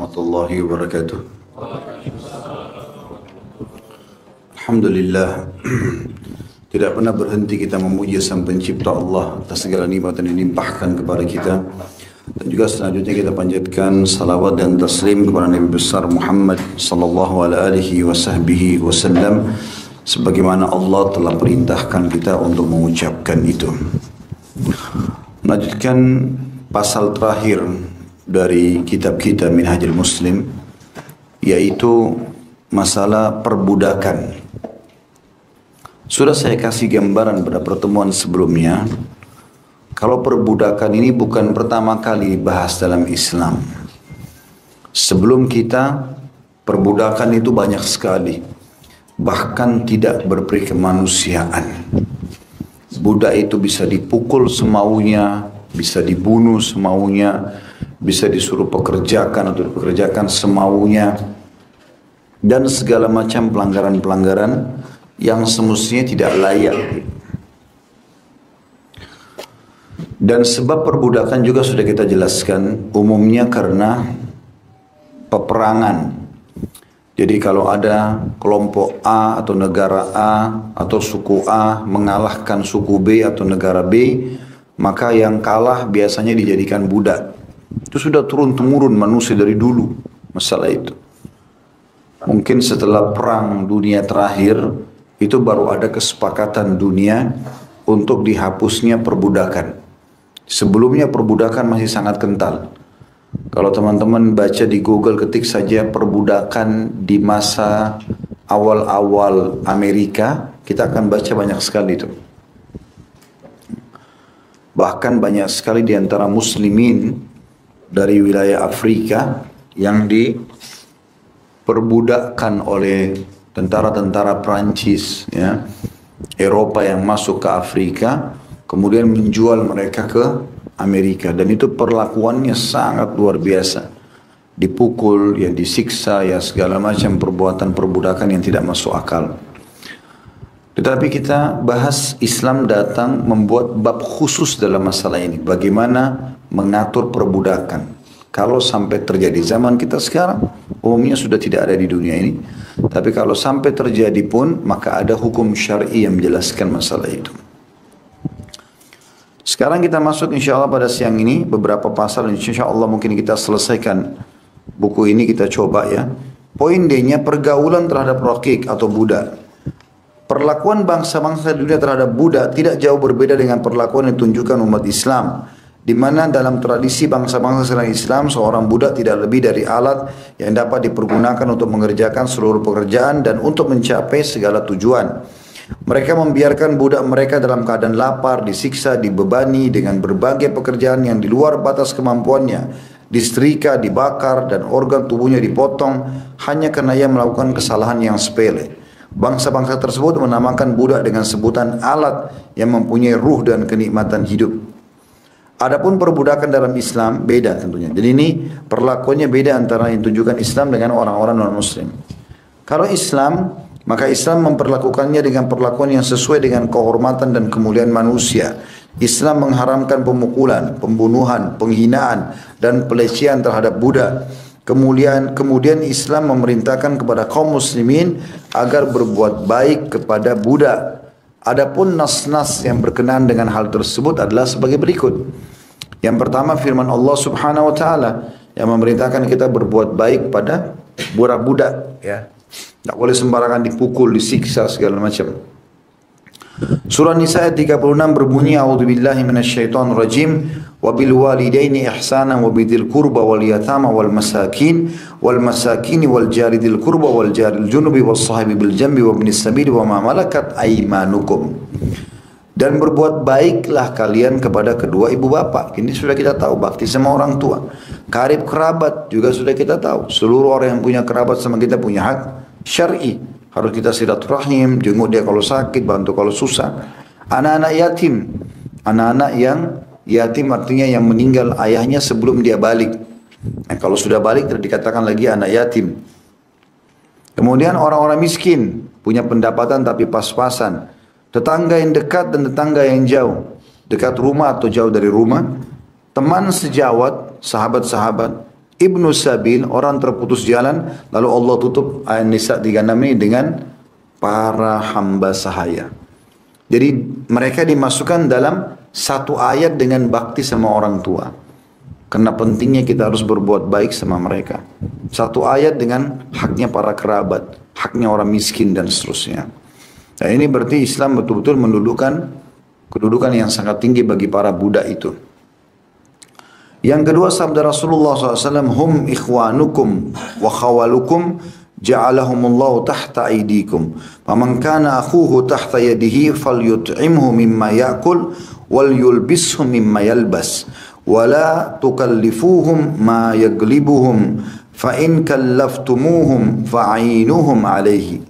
warahmatullahi wabarakatuh. Alhamdulillah, tidak pernah berhenti kita memuji Sang Pencipta Allah atas segala nikmat yang dilimpahkan kepada kita. Dan juga selanjutnya kita panjatkan salawat dan taslim kepada Nabi besar Muhammad sallallahu alaihi wasallam sebagaimana Allah telah perintahkan kita untuk mengucapkan itu. Melanjutkan pasal terakhir dari kitab kita Minhajul Muslim, yaitu masalah perbudakan. Sudah saya kasih gambaran pada pertemuan sebelumnya, kalau perbudakan ini bukan pertama kali dibahas dalam Islam. Sebelum kita, perbudakan itu banyak sekali, bahkan tidak berperi kemanusiaan. Budak itu bisa dipukul semaunya, bisa dibunuh semaunya, bisa disuruh pekerjakan atau dipekerjakan semaunya, dan segala macam pelanggaran-pelanggaran yang semestinya tidak layak. Dan sebab perbudakan juga sudah kita jelaskan, umumnya karena peperangan. Jadi kalau ada kelompok A atau negara A atau suku A mengalahkan suku B atau negara B, maka yang kalah biasanya dijadikan budak. Itu sudah turun-temurun manusia dari dulu masalah itu. Mungkin setelah perang dunia terakhir itu baru ada kesepakatan dunia untuk dihapusnya perbudakan. Sebelumnya perbudakan masih sangat kental. Kalau teman-teman baca di Google, ketik saja perbudakan di masa awal-awal Amerika, kita akan baca banyak sekali itu. Bahkan banyak sekali di antara muslimin dari wilayah Afrika yang diperbudakkan oleh tentara-tentara Prancis, ya, Eropa yang masuk ke Afrika, kemudian menjual mereka ke Amerika. Dan itu perlakuannya sangat luar biasa. Dipukul, ya disiksa, ya segala macam perbuatan perbudakan yang tidak masuk akal. Tetapi kita bahas, Islam datang membuat bab khusus dalam masalah ini. Bagaimana mengatur perbudakan. Kalau sampai terjadi zaman kita sekarang, umumnya sudah tidak ada di dunia ini. Tapi kalau sampai terjadi pun, maka ada hukum syar'i yang menjelaskan masalah itu. Sekarang kita masuk insya Allah pada siang ini, beberapa pasal insya Allah mungkin kita selesaikan buku ini, kita coba ya. Poin D-nya pergaulan terhadap rakik atau budak. Perlakuan bangsa-bangsa dunia terhadap budak tidak jauh berbeda dengan perlakuan yang ditunjukkan umat Islam, di mana dalam tradisi bangsa-bangsa selain Islam, seorang budak tidak lebih dari alat yang dapat dipergunakan untuk mengerjakan seluruh pekerjaan dan untuk mencapai segala tujuan. Mereka membiarkan budak mereka dalam keadaan lapar, disiksa, dibebani dengan berbagai pekerjaan yang di luar batas kemampuannya, disetrika, dibakar, dan organ tubuhnya dipotong hanya karena ia melakukan kesalahan yang sepele. Bangsa-bangsa tersebut menamakan budak dengan sebutan alat yang mempunyai ruh dan kenikmatan hidup. Adapun perbudakan dalam Islam beda tentunya. Jadi ini perlakuannya beda antara yang ditunjukkan Islam dengan orang-orang non-Muslim. Kalau Islam, maka Islam memperlakukannya dengan perlakuan yang sesuai dengan kehormatan dan kemuliaan manusia. Islam mengharamkan pemukulan, pembunuhan, penghinaan, dan pelecehan terhadap budak. Kemudian Islam memerintahkan kepada kaum muslimin agar berbuat baik kepada budak. Adapun nas-nas yang berkenaan dengan hal tersebut adalah sebagai berikut. Yang pertama firman Allah Subhanahu wa taala yang memerintahkan kita berbuat baik pada budak-budak, ya. Tak boleh sembarangan dipukul, disiksa segala macam. Surah Nisa ayat 36 berbunyi, A'udzubillahi minasyaitonir rajim, wa bil walidaini ihsanan wa bidzil qurba wal yatama wal masakin wal jari dzil qurba wal jaril junubi was sahibi bil jambi wa ibnis sabili wa ma malakat aymanukum. Dan berbuat baiklah kalian kepada kedua ibu bapa. Ini sudah kita tahu, bakti sama orang tua. Karib kerabat juga sudah kita tahu. Seluruh orang yang punya kerabat sama kita punya hak syar'i. Harus kita silaturahim, jenguk dia kalau sakit, bantu kalau susah. Anak-anak yatim. Anak-anak yang yatim artinya yang meninggal ayahnya sebelum dia balik. Nah, kalau sudah balik dikatakan lagi anak yatim. Kemudian orang-orang miskin, punya pendapatan tapi pas-pasan. Tetangga yang dekat dan tetangga yang jauh. Dekat rumah atau jauh dari rumah. Teman sejawat, sahabat-sahabat Ibnu Sabil, orang terputus jalan, lalu Allah tutup ayat Nisa 36 ini dengan para hamba sahaya. Jadi mereka dimasukkan dalam satu ayat dengan bakti sama orang tua. Karena pentingnya kita harus berbuat baik sama mereka. Satu ayat dengan haknya para kerabat, haknya orang miskin dan seterusnya. Dan ini berarti Islam betul-betul mendudukan kedudukan yang sangat tinggi bagi para budak itu. Yang kedua sabda Rasulullah SAW, hum ikhwanukum wa khawalukum ja'alahumullahu tahta aidikum. Faman kana akhuhu tahta yadihi falyut'imhu mimma ya'kul wal yulbishu mimma yalbas. Wala tukallifuhum ma yaglibuhum fa in kallaftumuhum fa'inuhum alaihi.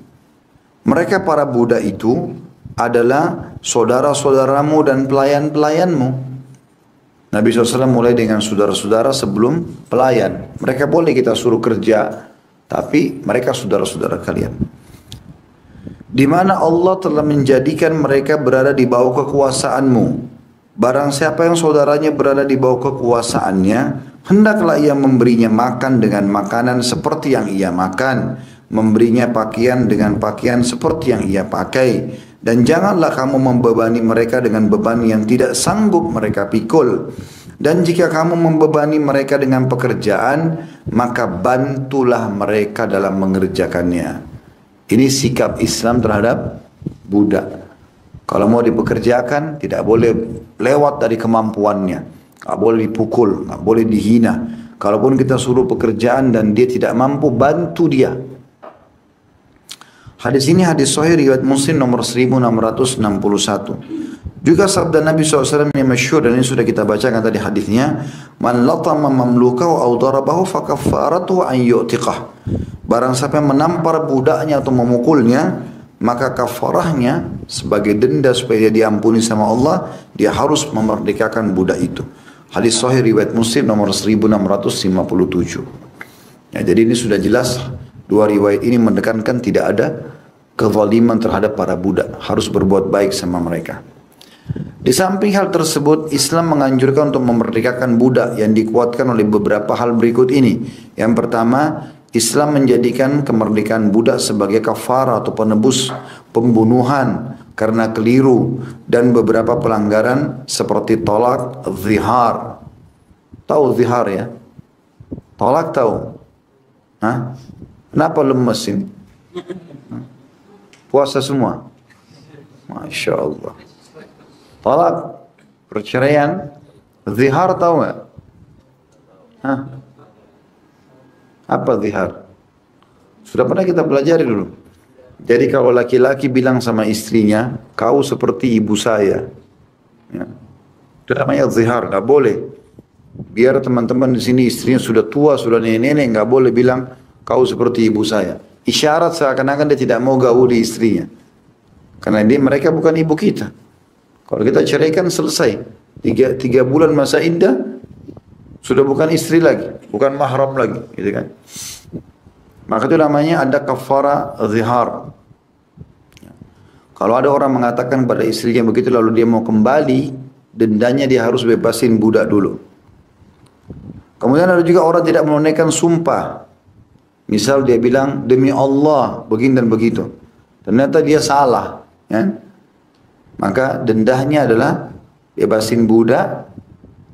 Mereka para budak itu adalah saudara-saudaramu dan pelayan-pelayanmu. Nabi SAW mulai dengan saudara-saudara sebelum pelayan. Mereka boleh kita suruh kerja, tapi mereka saudara-saudara kalian. Di mana Allah telah menjadikan mereka berada di bawah kekuasaanmu. Barang siapa yang saudaranya berada di bawah kekuasaannya, hendaklah ia memberinya makan dengan makanan seperti yang ia makan, memberinya pakaian dengan pakaian seperti yang ia pakai, dan janganlah kamu membebani mereka dengan beban yang tidak sanggup mereka pikul. Dan jika kamu membebani mereka dengan pekerjaan, maka bantulah mereka dalam mengerjakannya. Ini sikap Islam terhadap budak. Kalau mau dipekerjakan, tidak boleh lewat dari kemampuannya. Tidak boleh dipukul, tidak boleh dihina. Kalaupun kita suruh pekerjaan dan dia tidak mampu, bantu dia. Hadis ini hadis sahih riwayat Muslim nomor 1661. Juga sabda Nabi SAW yang masyhur, dan ini sudah kita bacakan tadi hadisnya, man latama mamlukahu aw darabahu fakaffaratuhu an yu'tiqah. Barang siapa yang menampar budaknya atau memukulnya, maka kafarahnya sebagai denda supaya dia diampuni sama Allah, dia harus memerdekakan budak itu. Hadis sahih riwayat Muslim nomor 1657. Ya, jadi ini sudah jelas, dua riwayat ini menekankan tidak ada kezaliman terhadap para budak, harus berbuat baik sama mereka. Di samping hal tersebut, Islam menganjurkan untuk memerdekakan budak yang dikuatkan oleh beberapa hal berikut ini. Yang pertama, Islam menjadikan kemerdekaan budak sebagai kafara atau penebus pembunuhan karena keliru dan beberapa pelanggaran seperti tolak, zihar. Tahu zihar ya? Tolak tahu? Hah? Kenapa lemes ini? Puasa semua? Masya Allah. Talak, perceraian, zihar tahu nggak? Hah? Apa zihar? Sudah pernah kita pelajari dulu. Jadi kalau laki-laki bilang sama istrinya, kau seperti ibu saya, ya, itu namanya zihar, nggak boleh. Biar teman-teman di sini istrinya sudah tua, sudah nenek-nenek, nggak boleh bilang kau seperti ibu saya. Isyarat seakan-akan dia tidak mau gauli istrinya, karena dia mereka bukan ibu kita. Kalau kita ceraikan selesai, tiga bulan masa indah, sudah bukan istri lagi, bukan mahram lagi, gitu kan? Maka itu namanya ada kafara zihar. Kalau ada orang mengatakan pada istrinya begitu lalu dia mau kembali, dendanya dia harus bebasin budak dulu. Kemudian ada juga orang tidak menunaikan sumpah. Misal dia bilang demi Allah begini dan begitu, ternyata dia salah, ya? Maka dendanya adalah bebasin budak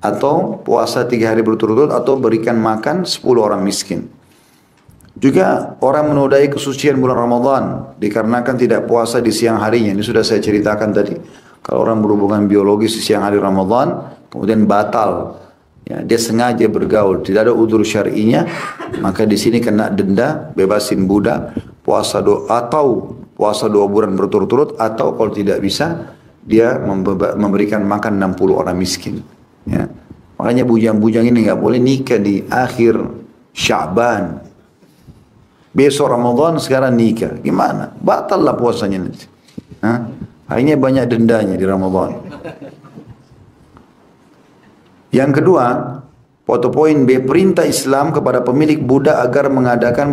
atau puasa 3 hari berturut-turut atau berikan makan 10 orang miskin. Juga orang menodai kesucian bulan Ramadan dikarenakan tidak puasa di siang harinya. Ini sudah saya ceritakan tadi. Kalau orang berhubungan biologis di siang hari Ramadan kemudian batal, ya, dia sengaja bergaul, tidak ada udzur syar'inya, maka di sini kena denda, bebasin budak, puasa atau puasa 2 bulan berturut-turut, atau kalau tidak bisa dia memberikan makan 60 orang miskin. Ya. Makanya bujang-bujang ini nggak boleh nikah di akhir Sya'ban. Besok Ramadan, sekarang nikah. Gimana? Batal lah puasanya nanti. Akhirnya banyak dendanya di Ramadan. Yang kedua, poin B, perintah Islam kepada pemilik budak agar mengadakan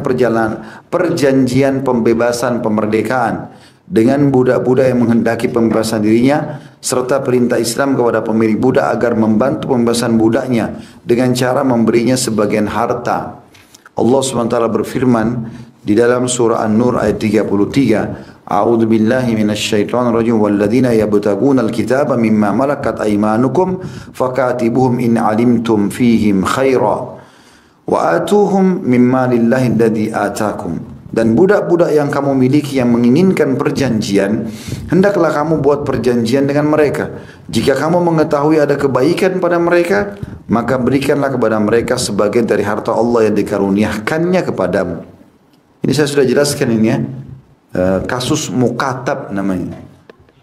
perjanjian pembebasan pemerdekaan dengan budak-budak yang menghendaki pembebasan dirinya serta perintah Islam kepada pemilik budak agar membantu pembebasan budaknya dengan cara memberinya sebagian harta. Allah SWT berfirman di dalam surah An-Nur ayat 33, A'udzu billahi minasyaitonir rajim walladzina yabtaguna alkitaba mimma malakat aymanukum fakatibuhum in alimtum fihim khaira wa atuhum mimma lillahi alladzi atakum. Dan budak-budak yang kamu miliki yang menginginkan perjanjian, hendaklah kamu buat perjanjian dengan mereka. Jika kamu mengetahui ada kebaikan pada mereka, maka berikanlah kepada mereka sebagian dari harta Allah yang dikaruniakannya kepadamu. Ini saya sudah jelaskan ini ya. Kasus mukatab namanya.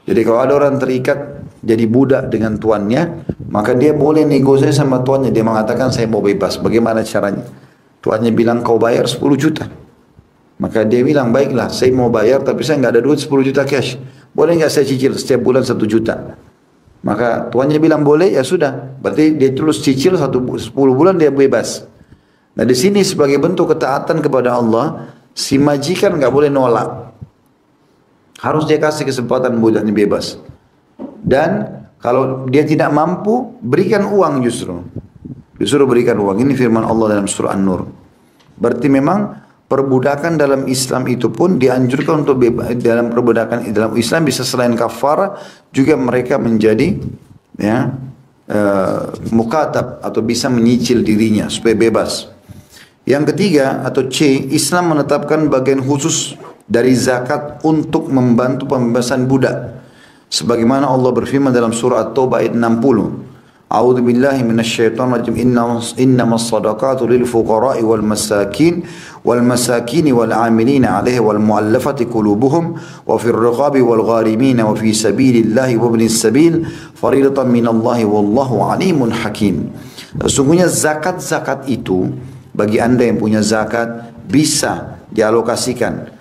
Jadi kalau ada orang terikat jadi budak dengan tuannya, maka dia boleh negosiasi sama tuannya. Dia mengatakan saya mau bebas. Bagaimana caranya? Tuannya bilang kau bayar 10 juta. Maka dia bilang baiklah saya mau bayar tapi saya nggak ada duit 10 juta cash. Boleh nggak saya cicil setiap bulan 1 juta? Maka tuannya bilang boleh, ya sudah. Berarti dia terus cicil 10 bulan dia bebas. Nah di sini sebagai bentuk ketaatan kepada Allah, si majikan nggak boleh nolak. Harus dia kasih kesempatan budaknya bebas. Dan kalau dia tidak mampu, berikan uang justru. Disuruh berikan uang. Ini firman Allah dalam surah An-Nur. Berarti memang perbudakan dalam Islam itu pun dianjurkan untuk dalam perbudakan dalam Islam bisa selain kafara juga mereka menjadi ya mukatab atau bisa menyicil dirinya supaya bebas. Yang ketiga atau C, Islam menetapkan bagian khusus dari zakat untuk membantu pembebasan budak. Sebagaimana Allah berfirman dalam surah At-Taubah ayat 60. A'udzu billahi minasyaitonir rajim. Innamas shadaqatu lil fuqara'i wal masakin wal 'amilina 'alaiha wal mu'allafati qulubuhum wa fir riqabi wal gharimin wa fi sabilillahi wa ibnis sabil fariidatan minallahi wallahu 'alimun hakim. Sesungguhnya zakat-zakat itu bagi Anda yang punya zakat bisa dialokasikan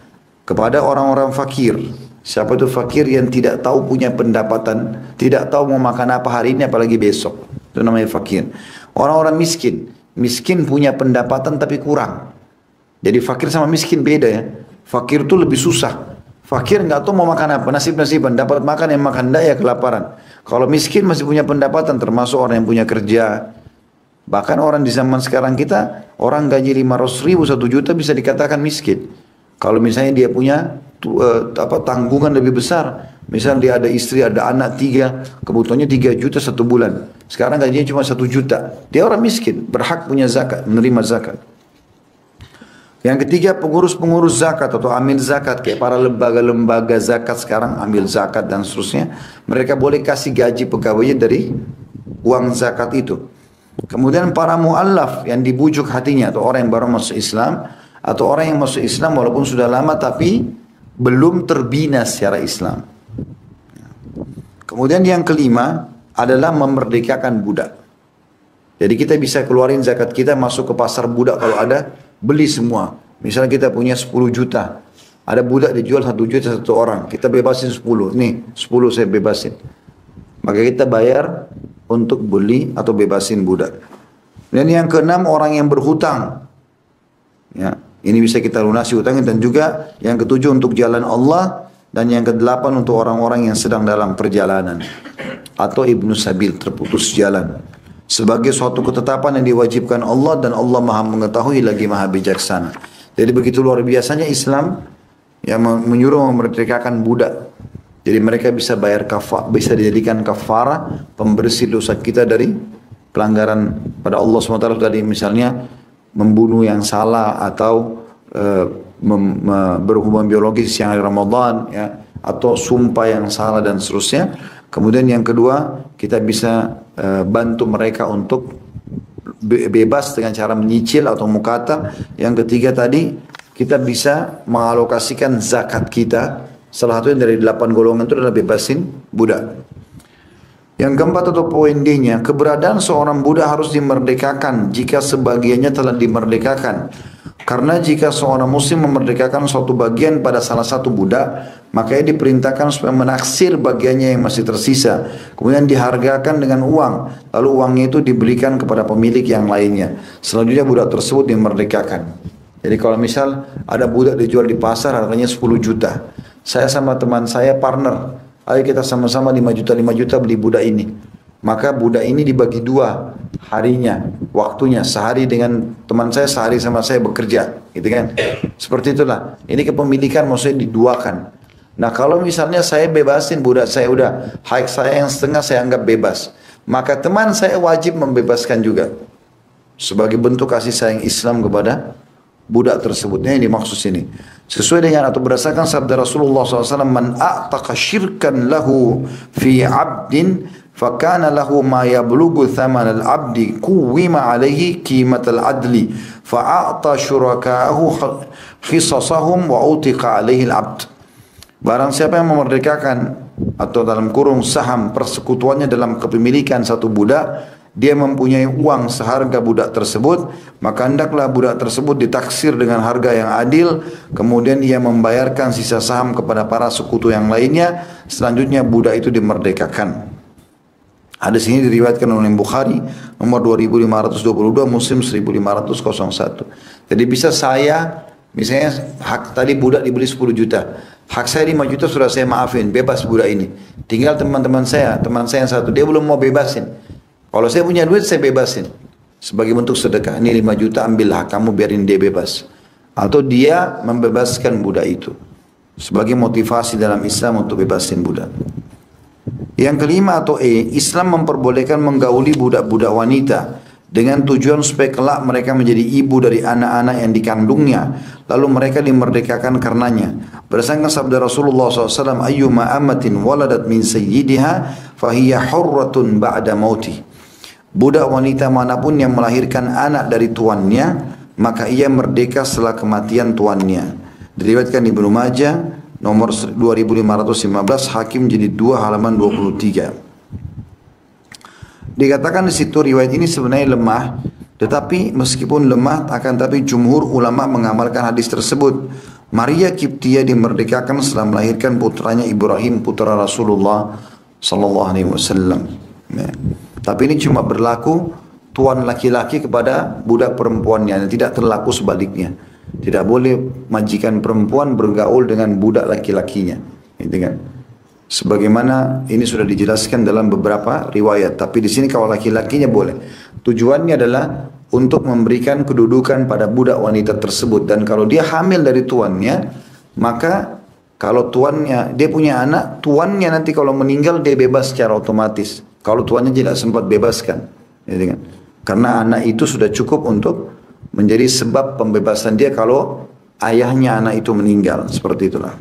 kepada orang-orang fakir. Siapa itu fakir yang tidak tahu punya pendapatan, tidak tahu mau makan apa hari ini apalagi besok. Itu namanya fakir. Orang-orang miskin, miskin punya pendapatan tapi kurang. Jadi fakir sama miskin beda ya. Fakir itu lebih susah. Fakir nggak tahu mau makan apa, nasib-nasiban, dapat makan yang makan enggak ya kelaparan. Kalau miskin masih punya pendapatan, termasuk orang yang punya kerja. Bahkan orang di zaman sekarang kita, orang gaji 500 ribu 1 juta bisa dikatakan miskin. Kalau misalnya dia punya tanggungan lebih besar, misalnya dia ada istri, ada anak 3, kebutuhannya 3 juta 1 bulan. Sekarang gajinya cuma 1 juta. Dia orang miskin, berhak punya zakat, menerima zakat. Yang ketiga, pengurus-pengurus zakat atau amil zakat, kayak para lembaga-lembaga zakat sekarang, amil zakat dan seterusnya, mereka boleh kasih gaji pegawainya dari uang zakat itu. Kemudian para mu'allaf yang dibujuk hatinya, atau orang yang baru masuk Islam, atau orang yang masuk Islam walaupun sudah lama tapi belum terbina secara Islam. Kemudian yang kelima adalah memerdekakan budak. Jadi kita bisa keluarin zakat kita masuk ke pasar budak kalau ada, beli semua. Misalnya kita punya 10 juta, ada budak dijual 1 juta 1 orang, kita bebasin 10. Nih 10 saya bebasin. Maka kita bayar untuk beli atau bebasin budak. Dan yang keenam orang yang berhutang. Ya, ini bisa kita lunasi hutangnya. Dan juga yang ketujuh untuk jalan Allah. Dan yang kedelapan untuk orang-orang yang sedang dalam perjalanan. Atau ibnu sabil, terputus jalan. Sebagai suatu ketetapan yang diwajibkan Allah. Dan Allah maha mengetahui lagi maha bijaksana. Jadi begitu luar biasanya Islam yang menyuruh memerdekakan budak. Jadi mereka bisa bayar bisa dijadikan kafarah pembersih dosa kita dari pelanggaran pada Allah SWT tadi, misalnya membunuh yang salah atau berhubungan biologis siang hari Ramadan ya, atau sumpah yang salah dan seterusnya. Kemudian yang kedua, kita bisa bantu mereka untuk bebas dengan cara menyicil atau mukatab. Yang ketiga tadi, kita bisa mengalokasikan zakat kita. Salah satunya dari 8 golongan itu adalah bebasin budak. Yang keempat atau poin D-nya, keberadaan seorang budak harus dimerdekakan jika sebagiannya telah dimerdekakan. Karena jika seorang muslim memerdekakan suatu bagian pada salah satu budak, maka ia diperintahkan supaya menaksir bagiannya yang masih tersisa. Kemudian dihargakan dengan uang, lalu uangnya itu diberikan kepada pemilik yang lainnya. Selanjutnya budak tersebut dimerdekakan. Jadi kalau misal ada budak dijual di pasar harganya 10 juta. Saya sama teman saya partner. ayo kita sama-sama 5 juta beli budak ini. Maka budak ini dibagi 2 harinya, waktunya. Sehari dengan teman saya, sehari sama saya bekerja. Gitu kan. Seperti itulah. Ini kepemilikan maksudnya diduakan. Nah kalau misalnya saya bebasin budak saya, udah hak saya yang setengah saya anggap bebas. Maka teman saya wajib membebaskan juga. Sebagai bentuk kasih sayang Islam kepada budak tersebut. Ini dimaksud sini. Sesuai dengan atau berdasarkan sabda Rasulullah SAW, man a'taqa syirkan lahu fi abdin fakana lahu ma yablughu thaman al-abdi kuwima alaihi qimat al-adli fa'a'ta syuraka'ahu khisasahum wa utiqa alaihi al-abd. Barang siapa yang memerdekakan atau dalam kurung saham persekutuannya dalam kepemilikan satu budak, dia mempunyai uang seharga budak tersebut, maka hendaklah budak tersebut ditaksir dengan harga yang adil, kemudian ia membayarkan sisa saham kepada para sekutu yang lainnya, selanjutnya budak itu dimerdekakan. Hadis ini diriwayatkan oleh Bukhari nomor 2522, Muslim 1501. Jadi bisa saya, misalnya hak tadi budak dibeli 10 juta, hak saya 5 juta sudah saya maafin, bebas budak ini. Tinggal teman saya yang satu, dia belum mau bebasin. Kalau saya punya duit, saya bebasin. Sebagai bentuk sedekah. Ini 5 juta, ambillah kamu, biarin dia bebas. Atau dia membebaskan budak itu. Sebagai motivasi dalam Islam untuk bebasin budak. Yang kelima atau Islam memperbolehkan menggauli budak-budak wanita. Dengan tujuan supaya kelak mereka menjadi ibu dari anak-anak yang dikandungnya. Lalu mereka dimerdekakan karenanya. Berdasarkan sabda Rasulullah SAW, ayyuma amatin waladat min sayyidiha fahiyya hurratun ba'da mautih. Budak wanita manapun yang melahirkan anak dari tuannya, maka ia merdeka setelah kematian tuannya. Diriwayatkan di Ibnu Majah nomor 2515, Hakim jadi 2 halaman 23. Dikatakan di situ riwayat ini sebenarnya lemah, tetapi meskipun lemah akan tapi jumhur ulama mengamalkan hadis tersebut. Maria Kiptia dimerdekakan setelah melahirkan putranya Ibrahim, putra Rasulullah sallallahu alaihi wasallam. Tapi ini cuma berlaku tuan laki-laki kepada budak perempuannya, tidak terlaku sebaliknya. Tidak boleh majikan perempuan bergaul dengan budak laki-lakinya, gitu kan? Sebagaimana ini sudah dijelaskan dalam beberapa riwayat. Tapi di sini kalau laki-lakinya boleh. Tujuannya adalah untuk memberikan kedudukan pada budak wanita tersebut. Dan kalau dia hamil dari tuannya, maka kalau tuannya dia punya anak, tuannya nanti kalau meninggal dia bebas secara otomatis. Kalau tuannya tidak sempat bebaskan, gitu kan? Karena anak itu sudah cukup untuk menjadi sebab pembebasan dia kalau ayahnya anak itu meninggal. Seperti itulah.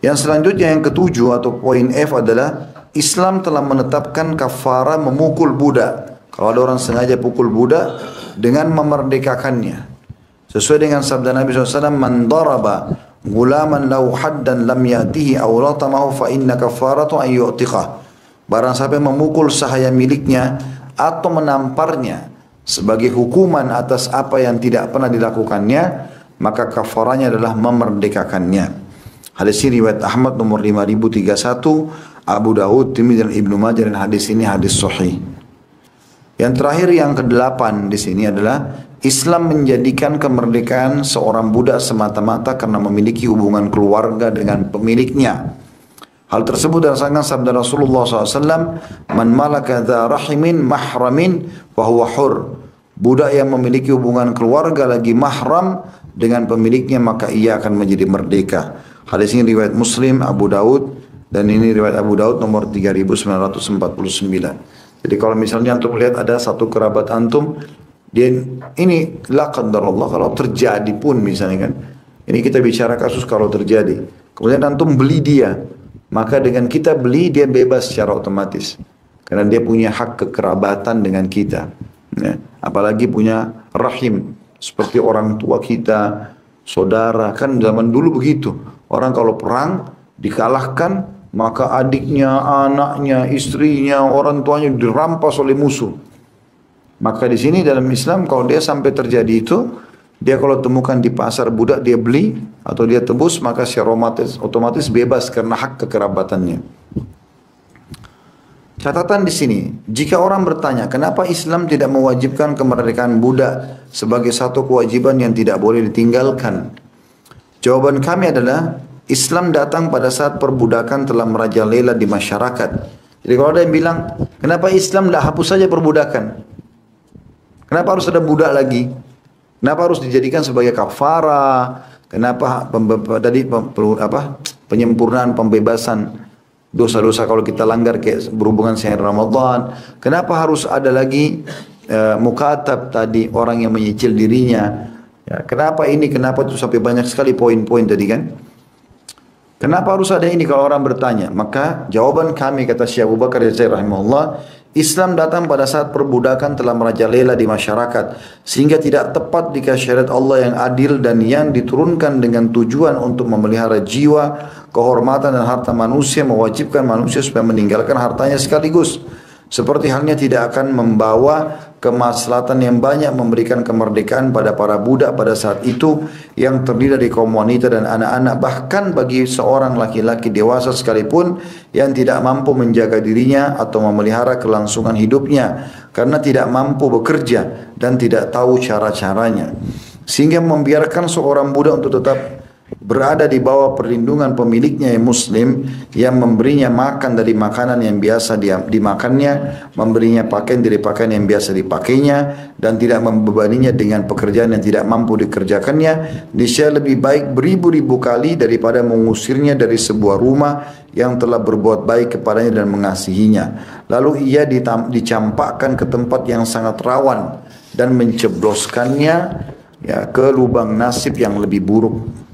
Yang selanjutnya yang ketujuh atau poin F adalah Islam telah menetapkan kafara memukul budak. Kalau ada orang sengaja pukul budak dengan memerdekakannya. Sesuai dengan sabda Nabi SAW, man daraba gulaman lau haddan lam ya'tihi aw latamahu fa inna kafaratu an yu'tiqah. Barang siapa yang memukul sahaya miliknya atau menamparnya sebagai hukuman atas apa yang tidak pernah dilakukannya, maka kafaranya adalah memerdekakannya. Hadis ini riwayat Ahmad nomor 5031, Abu Dawud, Tirmidzi dan Ibnu Majah, dan hadis ini hadis sahih. Yang terakhir yang ke-8 di sini adalah Islam menjadikan kemerdekaan seorang budak semata-mata karena memiliki hubungan keluarga dengan pemiliknya. Hal tersebut berdasarkan sabda Rasulullah SAW, man malaka dha rahimin mahramin fahuwa hur. Budak yang memiliki hubungan keluarga lagi mahram dengan pemiliknya, maka ia akan menjadi merdeka. Hadis ini riwayat Muslim, Abu Daud, dan ini riwayat Abu Daud nomor 3949. Jadi kalau misalnya antum lihat ada satu kerabat antum, dia ini la qadarullah, kalau terjadi pun misalnya kan, ini kita bicara kasus kalau terjadi, kemudian antum beli dia, maka dengan kita beli dia bebas secara otomatis, karena dia punya hak kekerabatan dengan kita, ya. Apalagi punya rahim seperti orang tua kita, saudara. Kan zaman dulu begitu, orang kalau perang dikalahkan, maka adiknya, anaknya, istrinya, orang tuanya dirampas oleh musuh. Maka di sini dalam Islam kalau dia sampai terjadi itu, dia kalau temukan di pasar budak dia beli atau dia tebus, maka secara otomatis bebas karena hak kekerabatannya. Catatan di sini, jika orang bertanya kenapa Islam tidak mewajibkan kemerdekaan budak sebagai satu kewajiban yang tidak boleh ditinggalkan, jawaban kami adalah Islam datang pada saat perbudakan telah merajalela di masyarakat. Jadi kalau ada yang bilang, kenapa Islam tidak hapus saja perbudakan? Kenapa harus ada budak lagi? Kenapa harus dijadikan sebagai kafara? Kenapa tadi penyempurnaan pembebasan dosa-dosa kalau kita langgar kayak berhubungan dengan Ramadan? Kenapa harus ada lagi mukatab tadi, orang yang menyicil dirinya? Ya, kenapa ini, kenapa itu, sampai banyak sekali poin-poin tadi kan? Kenapa harus ada ini kalau orang bertanya? Maka jawaban kami, kata Syekh Abu Bakar Al-Jazair rahimahullah, Islam datang pada saat perbudakan telah merajalela di masyarakat, sehingga tidak tepat jika syariat Allah yang adil dan yang diturunkan dengan tujuan untuk memelihara jiwa, kehormatan dan harta manusia mewajibkan manusia supaya meninggalkan hartanya sekaligus. Seperti halnya tidak akan membawa kemaslahatan yang banyak memberikan kemerdekaan pada para budak pada saat itu yang terdiri dari kaum wanita dan anak-anak, bahkan bagi seorang laki-laki dewasa sekalipun yang tidak mampu menjaga dirinya atau memelihara kelangsungan hidupnya karena tidak mampu bekerja dan tidak tahu cara-caranya, sehingga membiarkan seorang budak untuk tetap berada di bawah perlindungan pemiliknya yang muslim, yang memberinya makan dari makanan yang biasa dimakannya, memberinya pakaian dari pakaian yang biasa dipakainya, dan tidak membebaninya dengan pekerjaan yang tidak mampu dikerjakannya. Niscaya lebih baik beribu-ribu kali daripada mengusirnya dari sebuah rumah yang telah berbuat baik kepadanya dan mengasihinya, lalu ia dicampakkan ke tempat yang sangat rawan dan mencebloskannya ke lubang nasib yang lebih buruk.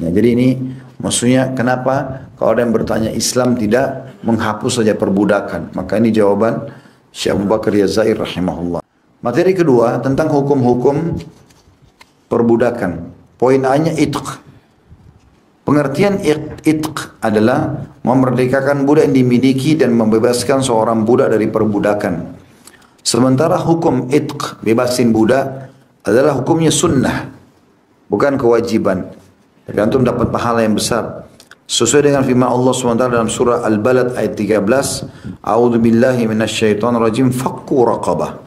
Ya, jadi ini maksudnya kenapa kalau ada yang bertanya Islam tidak menghapus saja perbudakan, maka ini jawaban Syekh Abu Bakar Al-Jazair rahimahullah. Materi kedua tentang hukum-hukum perbudakan. Poin A-nya itq. Pengertian itq adalah memerdekakan budak yang dimiliki dan membebaskan seorang budak dari perbudakan. Sementara hukum itq, bebasin budak, adalah hukumnya sunnah, bukan kewajiban. Tapi antum dapat pahala yang besar. Sesuai dengan firman Allah SWT dalam surah Al-Balad ayat 13, A'udzu billahi minasyaitonir rajim, fakku raqabah.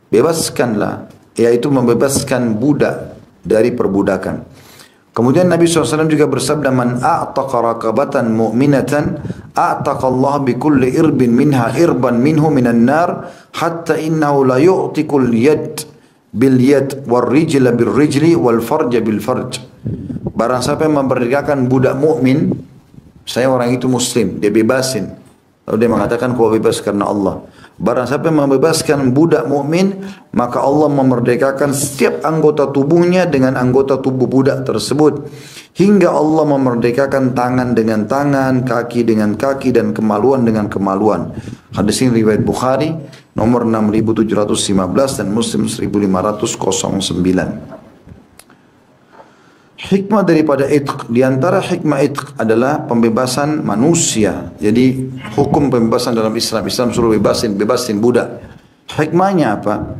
Bebaskanlah, yaitu membebaskan budak dari perbudakan. Kemudian Nabi SAW juga bersabda, man a'taqa raqabatan mu'minatan a'taqa Allah bi kulli irbin minha irban minhu minan nar hatta innahu la yu'tiqul yad bil yad wal rijla bil rijli wal farja bil farj. Barang siapa yang memerdekakan budak mukmin, saya orang itu muslim, dia bebasin. Lalu dia mengatakan, kau bebas karena Allah. Barang siapa yang membebaskan budak mukmin, maka Allah memerdekakan setiap anggota tubuhnya dengan anggota tubuh budak tersebut, hingga Allah memerdekakan tangan dengan tangan, kaki dengan kaki, dan kemaluan dengan kemaluan. Hadis ini riwayat Bukhari nomor 6715 dan Muslim 1509. Hikmah daripada itq, diantara hikmah itq adalah pembebasan manusia. Jadi hukum pembebasan dalam Islam, Islam suruh bebasin budak. Hikmahnya apa?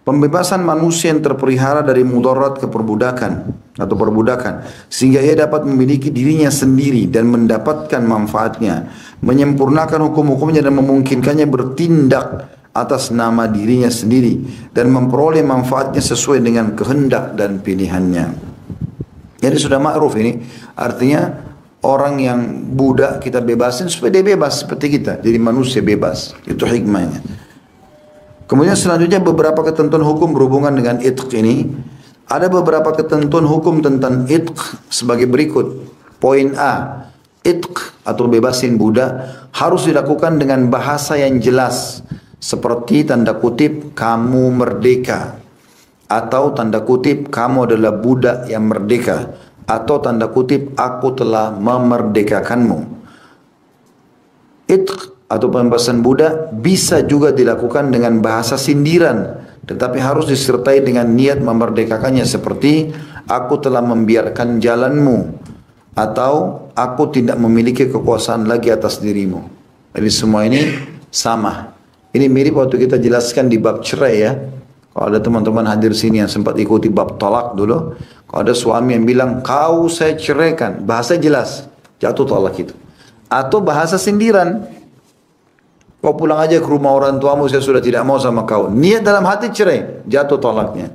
Pembebasan manusia yang terpelihara dari mudarat keperbudakan atau perbudakan, sehingga ia dapat memiliki dirinya sendiri dan mendapatkan manfaatnya, menyempurnakan hukum-hukumnya dan memungkinkannya bertindak atas nama dirinya sendiri dan memperoleh manfaatnya sesuai dengan kehendak dan pilihannya. Jadi sudah ma'ruf ini, artinya orang yang budak kita bebasin supaya dia bebas seperti kita, jadi manusia bebas. Itu hikmahnya. Kemudian selanjutnya beberapa ketentuan hukum berhubungan dengan itq ini. Ada beberapa ketentuan hukum tentang itq sebagai berikut. Poin A, itq atau bebasin budak harus dilakukan dengan bahasa yang jelas, seperti tanda kutip kamu merdeka, atau tanda kutip kamu adalah budak yang merdeka, atau tanda kutip aku telah memerdekakanmu. Itq atau pembebasan budak bisa juga dilakukan dengan bahasa sindiran, tetapi harus disertai dengan niat memerdekakannya, seperti aku telah membiarkan jalanmu, atau aku tidak memiliki kekuasaan lagi atas dirimu. Jadi semua ini sama. Ini mirip waktu kita jelaskan di bab cerai ya. Kalau ada teman-teman hadir sini yang sempat ikuti bab talak dulu, kalau ada suami yang bilang, kau saya ceraikan, bahasa jelas, jatuh talak itu. Atau bahasa sindiran, kau pulang aja ke rumah orang tuamu, saya sudah tidak mau sama kau. Niat dalam hati cerai, jatuh talaknya.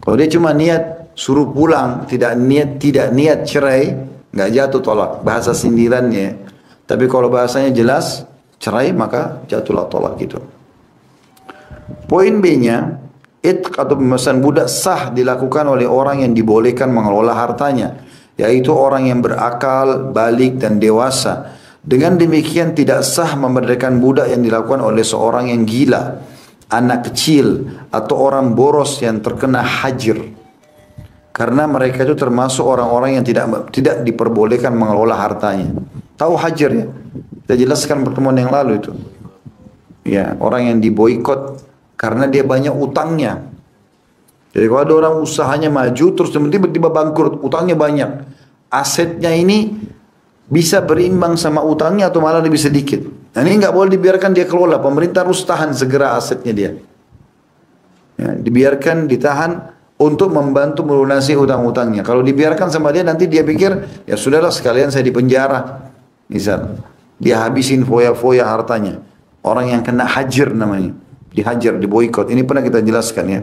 Kalau dia cuma niat, suruh pulang, tidak niat cerai, nggak jatuh tolak. Bahasa sindirannya. Tapi kalau bahasanya jelas cerai, maka jatuhlah tolak gitu. Poin B-nya, itq atau pembebasan budak sah dilakukan oleh orang yang dibolehkan mengelola hartanya, yaitu orang yang berakal, balik dan dewasa. Dengan demikian tidak sah memerdekakan budak yang dilakukan oleh seorang yang gila, anak kecil atau orang boros yang terkena hajir. Karena mereka itu termasuk orang-orang yang tidak diperbolehkan mengelola hartanya. Tahu hajir ya? Kita jelaskan pertemuan yang lalu itu. Ya, orang yang diboikot karena dia banyak utangnya. Jadi kalau ada orang usahanya maju terus tiba-tiba bangkrut, utangnya banyak. Asetnya ini bisa berimbang sama utangnya atau malah lebih sedikit. Nah, ini nggak boleh dibiarkan dia kelola. Pemerintah harus tahan segera asetnya dia. Ya, dibiarkan ditahan untuk membantu melunasi utang-utangnya. Kalau dibiarkan sama dia nanti dia pikir ya sudahlah sekalian saya dipenjara. Misal dia habisin foya-foya hartanya. Orang yang kena hajir namanya. Dihajar, diboikot. Ini pernah kita jelaskan ya.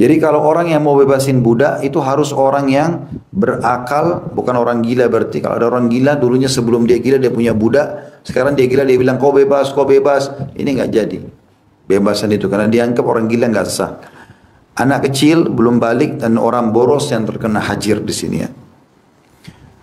Jadi kalau orang yang mau bebasin budak itu harus orang yang berakal, bukan orang gila berarti. Kalau ada orang gila dulunya sebelum dia gila dia punya budak, sekarang dia gila dia bilang kau bebas, kau bebas. Ini nggak jadi bebasan itu karena dianggap orang gila nggak sah. Anak kecil belum balik dan orang boros yang terkena hajir di sini ya.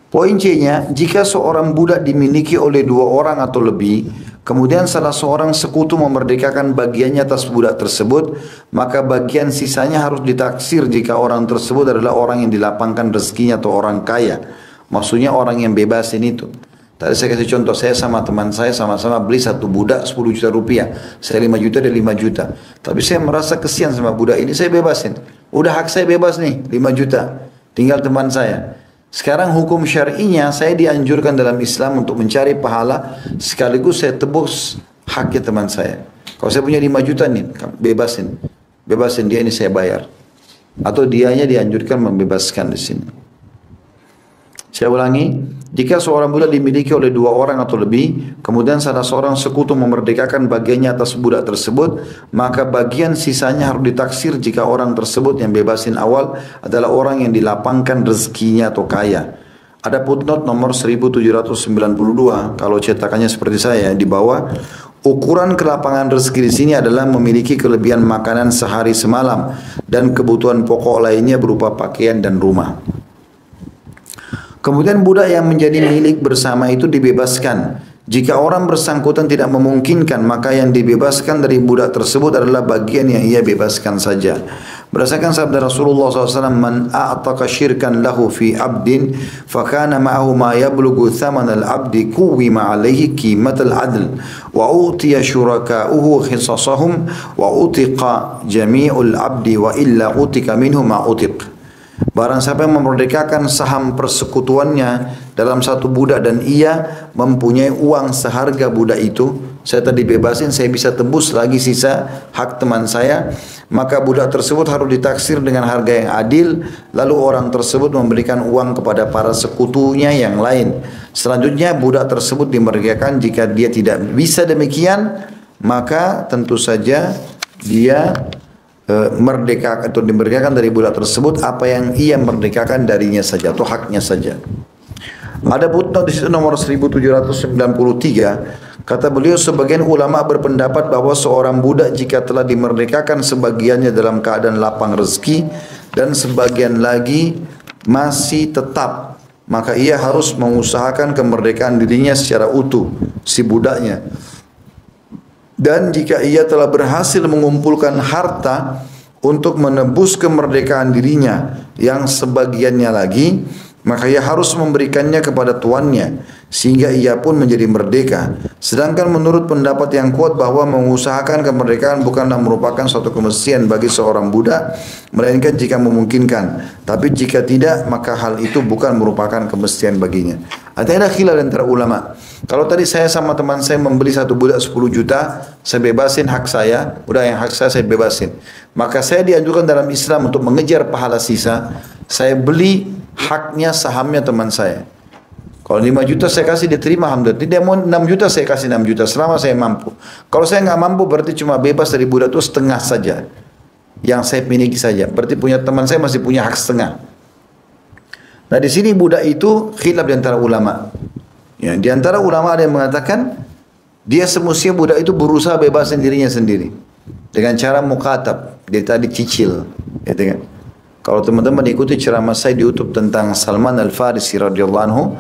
Poin C-nya, jika seorang budak dimiliki oleh 2 orang atau lebih, kemudian salah seorang sekutu memerdekakan bagiannya atas budak tersebut, maka bagian sisanya harus ditaksir jika orang tersebut adalah orang yang dilapangkan rezekinya atau orang kaya. Maksudnya orang yang bebasin itu. Tadi saya kasih contoh, saya sama teman saya sama-sama beli satu budak 10 juta rupiah. Saya 5 juta, dia 5 juta. Tapi saya merasa kesian sama budak ini, saya bebasin. Udah hak saya bebas nih, 5 juta. Tinggal teman saya. Sekarang hukum syar'inya saya dianjurkan dalam Islam untuk mencari pahala sekaligus saya tebus haknya teman saya. Kalau saya punya 5 juta nih, bebasin. Bebasin dia ini saya bayar. Atau dianya dianjurkan membebaskan di sini. Saya ulangi, jika seorang budak dimiliki oleh 2 orang atau lebih, kemudian salah seorang sekutu memerdekakan bagiannya atas budak tersebut, maka bagian sisanya harus ditaksir jika orang tersebut yang bebasin awal adalah orang yang dilapangkan rezekinya atau kaya. Ada footnote nomor 1792, kalau cetakannya seperti saya di bawah, ukuran kelapangan rezeki di sini adalah memiliki kelebihan makanan sehari semalam dan kebutuhan pokok lainnya berupa pakaian dan rumah. Kemudian budak yang menjadi milik bersama itu dibebaskan. Jika orang bersangkutan tidak memungkinkan, maka yang dibebaskan dari budak tersebut adalah bagian yang ia bebaskan saja. Berdasarkan sabda Rasulullah SAW, "Man a'taqa syirkan lahu fi abdin, fakana ma'ahu ma yablughu thaman al-abdi kuwima alaihi qimat al-adl, wa utiya syuraka'uhu khisasahum, wa utiqa jami'ul abdi, wa illa utika minhu ma utiq." Barang siapa yang memerdekakan saham persekutuannya dalam satu budak dan ia mempunyai uang seharga budak itu, saya tadi bebasin, saya bisa tebus lagi sisa hak teman saya, maka budak tersebut harus ditaksir dengan harga yang adil, lalu orang tersebut memberikan uang kepada para sekutunya yang lain. Selanjutnya budak tersebut dimerdekakan. Jika dia tidak bisa demikian, maka tentu saja dia merdeka atau dimerdekakan dari budak tersebut apa yang ia merdekakan darinya saja atau haknya saja. Ada footnote di situ nomor 1793, kata beliau, sebagian ulama berpendapat bahwa seorang budak jika telah dimerdekakan sebagiannya dalam keadaan lapang rezeki dan sebagian lagi masih tetap, maka ia harus mengusahakan kemerdekaan dirinya secara utuh si budaknya. Dan jika ia telah berhasil mengumpulkan harta untuk menebus kemerdekaan dirinya yang sebagiannya lagi, maka ia harus memberikannya kepada tuannya sehingga ia pun menjadi merdeka. Sedangkan menurut pendapat yang kuat bahwa mengusahakan kemerdekaan bukanlah merupakan suatu kemestian bagi seorang budak, melainkan jika memungkinkan. Tapi jika tidak, maka hal itu bukan merupakan kemestian baginya. Ada khilaf antara ulama. Kalau tadi saya sama teman saya membeli satu budak 10 juta, saya bebasin hak saya, udah yang hak saya bebasin. Maka saya dianjurkan dalam Islam untuk mengejar pahala sisa, saya beli haknya sahamnya teman saya. Kalau 5 juta saya kasih, dia terima, alhamdulillah. Dia mau 6 juta, saya kasih 6 juta selama saya mampu. Kalau saya nggak mampu berarti cuma bebas dari budak itu setengah saja. yang saya miliki saja. Berarti punya teman saya masih punya hak setengah. Nah di sini budak itu khilaf di antara ulama. Ya, di antara ulama ada yang mengatakan dia semestinya budak itu berusaha bebasin dirinya sendiri dengan cara mukatab. Dia tadi cicil, gitu kan? Kalau teman-teman ikuti ceramah saya di YouTube tentang Salman Al-Farisi radhiyallahu anhu,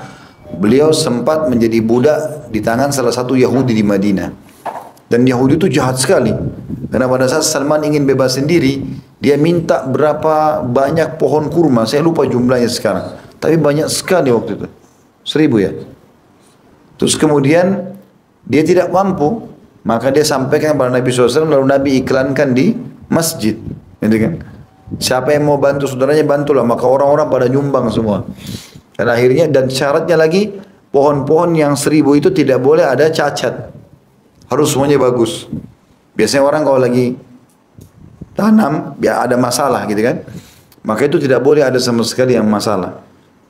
beliau sempat menjadi budak di tangan salah satu Yahudi di Madinah. Dan Yahudi itu jahat sekali. Karena pada saat Salman ingin bebasin diri, dia minta berapa banyak pohon kurma. Saya lupa jumlahnya sekarang. Tapi banyak sekali waktu itu. 1000 ya. Terus kemudian dia tidak mampu. Maka dia sampaikan kepada Nabi SAW. Lalu Nabi iklankan di masjid. Gitu kan? Siapa yang mau bantu saudaranya, bantulah. Maka orang-orang pada nyumbang semua. Dan akhirnya, dan syaratnya lagi, pohon-pohon yang 1000 itu tidak boleh ada cacat. Harus semuanya bagus. Biasanya orang kalau lagi tanam, ya ada masalah gitu kan. Maka itu tidak boleh ada sama sekali yang masalah.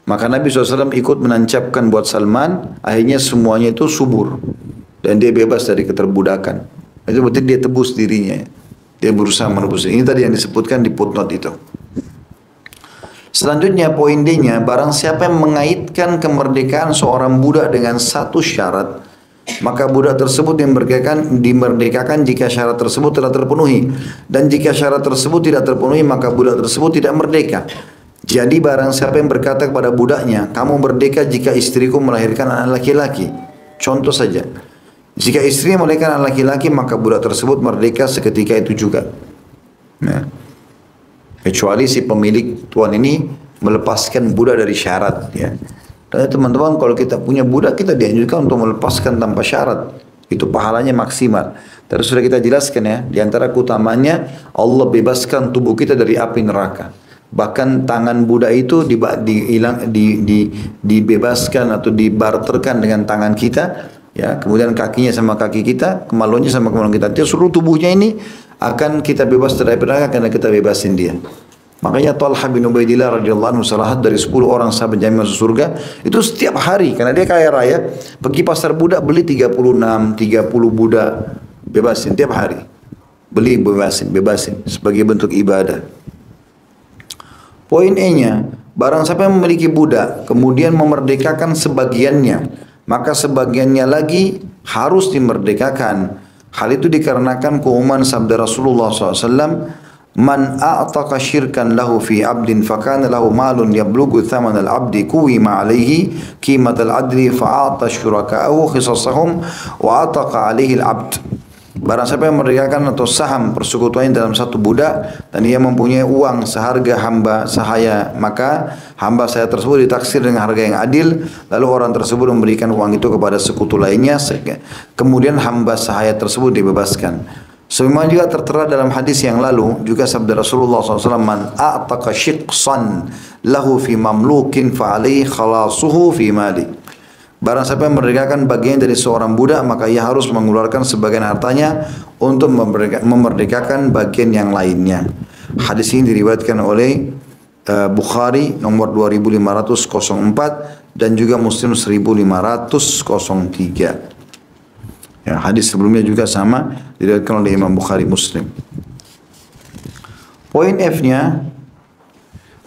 Maka Nabi SAW ikut menancapkan buat Salman, akhirnya semuanya itu subur. Dan dia bebas dari keterbudakan. Itu berarti dia tebus dirinya. Dia berusaha menebus. Ini tadi yang disebutkan di footnote itu. Selanjutnya poin D-nya, barang siapa yang mengaitkan kemerdekaan seorang budak dengan satu syarat, maka budak tersebut dimerdekakan jika syarat tersebut telah terpenuhi. Dan jika syarat tersebut tidak terpenuhi, maka budak tersebut tidak merdeka. Jadi barang siapa yang berkata kepada budaknya, kamu merdeka jika istriku melahirkan anak laki-laki. Contoh saja. Jika istrinya melahirkan anak laki-laki, maka budak tersebut merdeka seketika itu juga. Nah, kecuali si pemilik tuan ini melepaskan budak dari syarat. Ya. Dan teman-teman, kalau kita punya budak, kita dianjurkan untuk melepaskan tanpa syarat. Itu pahalanya maksimal. Terus sudah kita jelaskan ya, di antara keutamanya Allah bebaskan tubuh kita dari api neraka. Bahkan tangan budak itu dibebaskan atau dibarterkan dengan tangan kita. Ya, kemudian kakinya sama kaki kita, kemaluannya sama kemaluan kita. Dia seluruh tubuhnya ini akan kita bebas dari api neraka karena kita bebasin dia. Makanya Talha bin Ubaidillah radhiyallahu anhu salah satu dari 10 orang sahabat jamin masuk surga itu setiap hari karena dia kaya raya pergi pasar budak beli 36, 30 budak bebasin tiap hari. Beli bebasin sebagai bentuk ibadah. Poin E-nya, barang siapa yang memiliki budak kemudian memerdekakan sebagiannya, maka sebagiannya lagi harus dimerdekakan. Hal itu dikarenakan keumuman sabda Rasulullah SAW, man a'taqa syirkan lahu fi abdin fakana lahu malun yablughu thaman al-abdi kuwima alaihi qimat al-adli fa'ata syuraka'ahu khisasahum wa ataqa alaihi al-abd. Barang siapa yang merdekakan atau saham persekutuan dalam satu budak dan ia mempunyai uang seharga hamba sahaya, maka hamba sahaya tersebut ditaksir dengan harga yang adil, lalu orang tersebut memberikan uang itu kepada sekutu lainnya, kemudian hamba sahaya tersebut dibebaskan. Sebagaimana juga tertera dalam hadis yang lalu, juga sabda Rasulullah SAW, man a'taqa shiqsan lahu fi mamlukin fa'alaihi khalasuhu fi mali. Barang siapa yang memerdekakan bagian dari seorang budak, maka ia harus mengeluarkan sebagian hartanya untuk memerdekakan bagian yang lainnya. Hadis ini diriwayatkan oleh Bukhari nomor 2504 dan juga Muslim 1503. Ya, hadis sebelumnya juga sama diriwayatkan oleh Imam Bukhari Muslim. Poin F-nya,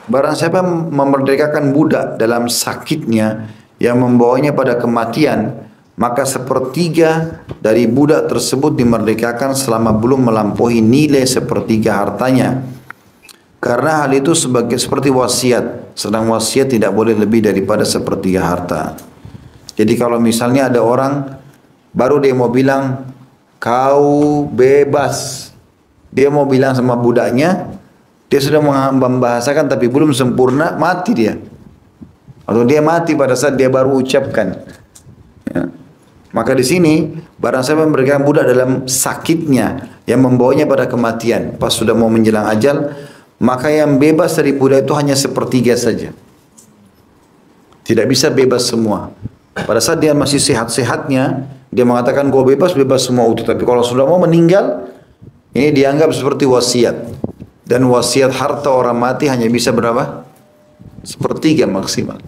barang siapa memerdekakan budak dalam sakitnya yang membawanya pada kematian, maka sepertiga dari budak tersebut dimerdekakan selama belum melampaui nilai sepertiga hartanya. Karena hal itu seperti wasiat, sedang wasiat tidak boleh lebih daripada sepertiga harta. Jadi kalau misalnya ada orang baru dia mau bilang, kau bebas. Dia mau bilang sama budaknya, dia sudah membahasakan tapi belum sempurna, mati dia. Atau dia mati pada saat dia baru ucapkan. Ya. Maka di sini, barang siapa memberikan budak dalam sakitnya, yang membawanya pada kematian, pas sudah mau menjelang ajal, maka yang bebas dari budak itu hanya sepertiga saja. Tidak bisa bebas semua. Pada saat dia masih sehat-sehatnya, dia mengatakan gua bebas semua utuh. Tapi kalau sudah mau meninggal, ini dianggap seperti wasiat. Dan wasiat harta orang mati hanya bisa berapa? Sepertiga maksimal.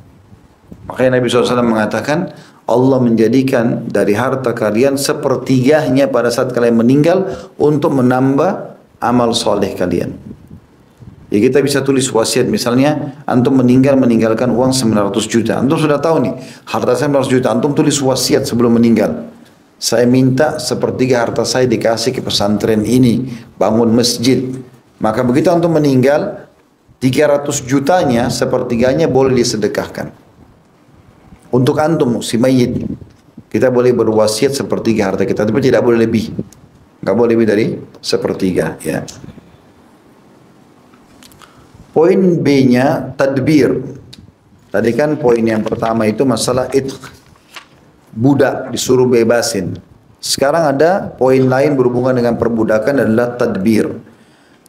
Makanya Nabi SAW mengatakan, Allah menjadikan dari harta kalian sepertiganya pada saat kalian meninggal untuk menambah amal soleh kalian. Ya kita bisa tulis wasiat, misalnya antum meninggalkan uang 900 juta. Antum sudah tahu nih, harta saya 900 juta. Antum tulis wasiat sebelum meninggal. Saya minta sepertiga harta saya dikasih ke pesantren ini, bangun masjid. Maka begitu antum meninggal, 300 jutanya, sepertiganya boleh disedekahkan. Untuk antum, si mayit, kita boleh berwasiat sepertiga harta kita, tapi tidak boleh lebih. Nggak boleh lebih dari sepertiga, ya. Poin B-nya tadbir. Tadi kan poin yang pertama itu masalah itq, budak disuruh bebasin. Sekarang ada poin lain berhubungan dengan perbudakan adalah tadbir.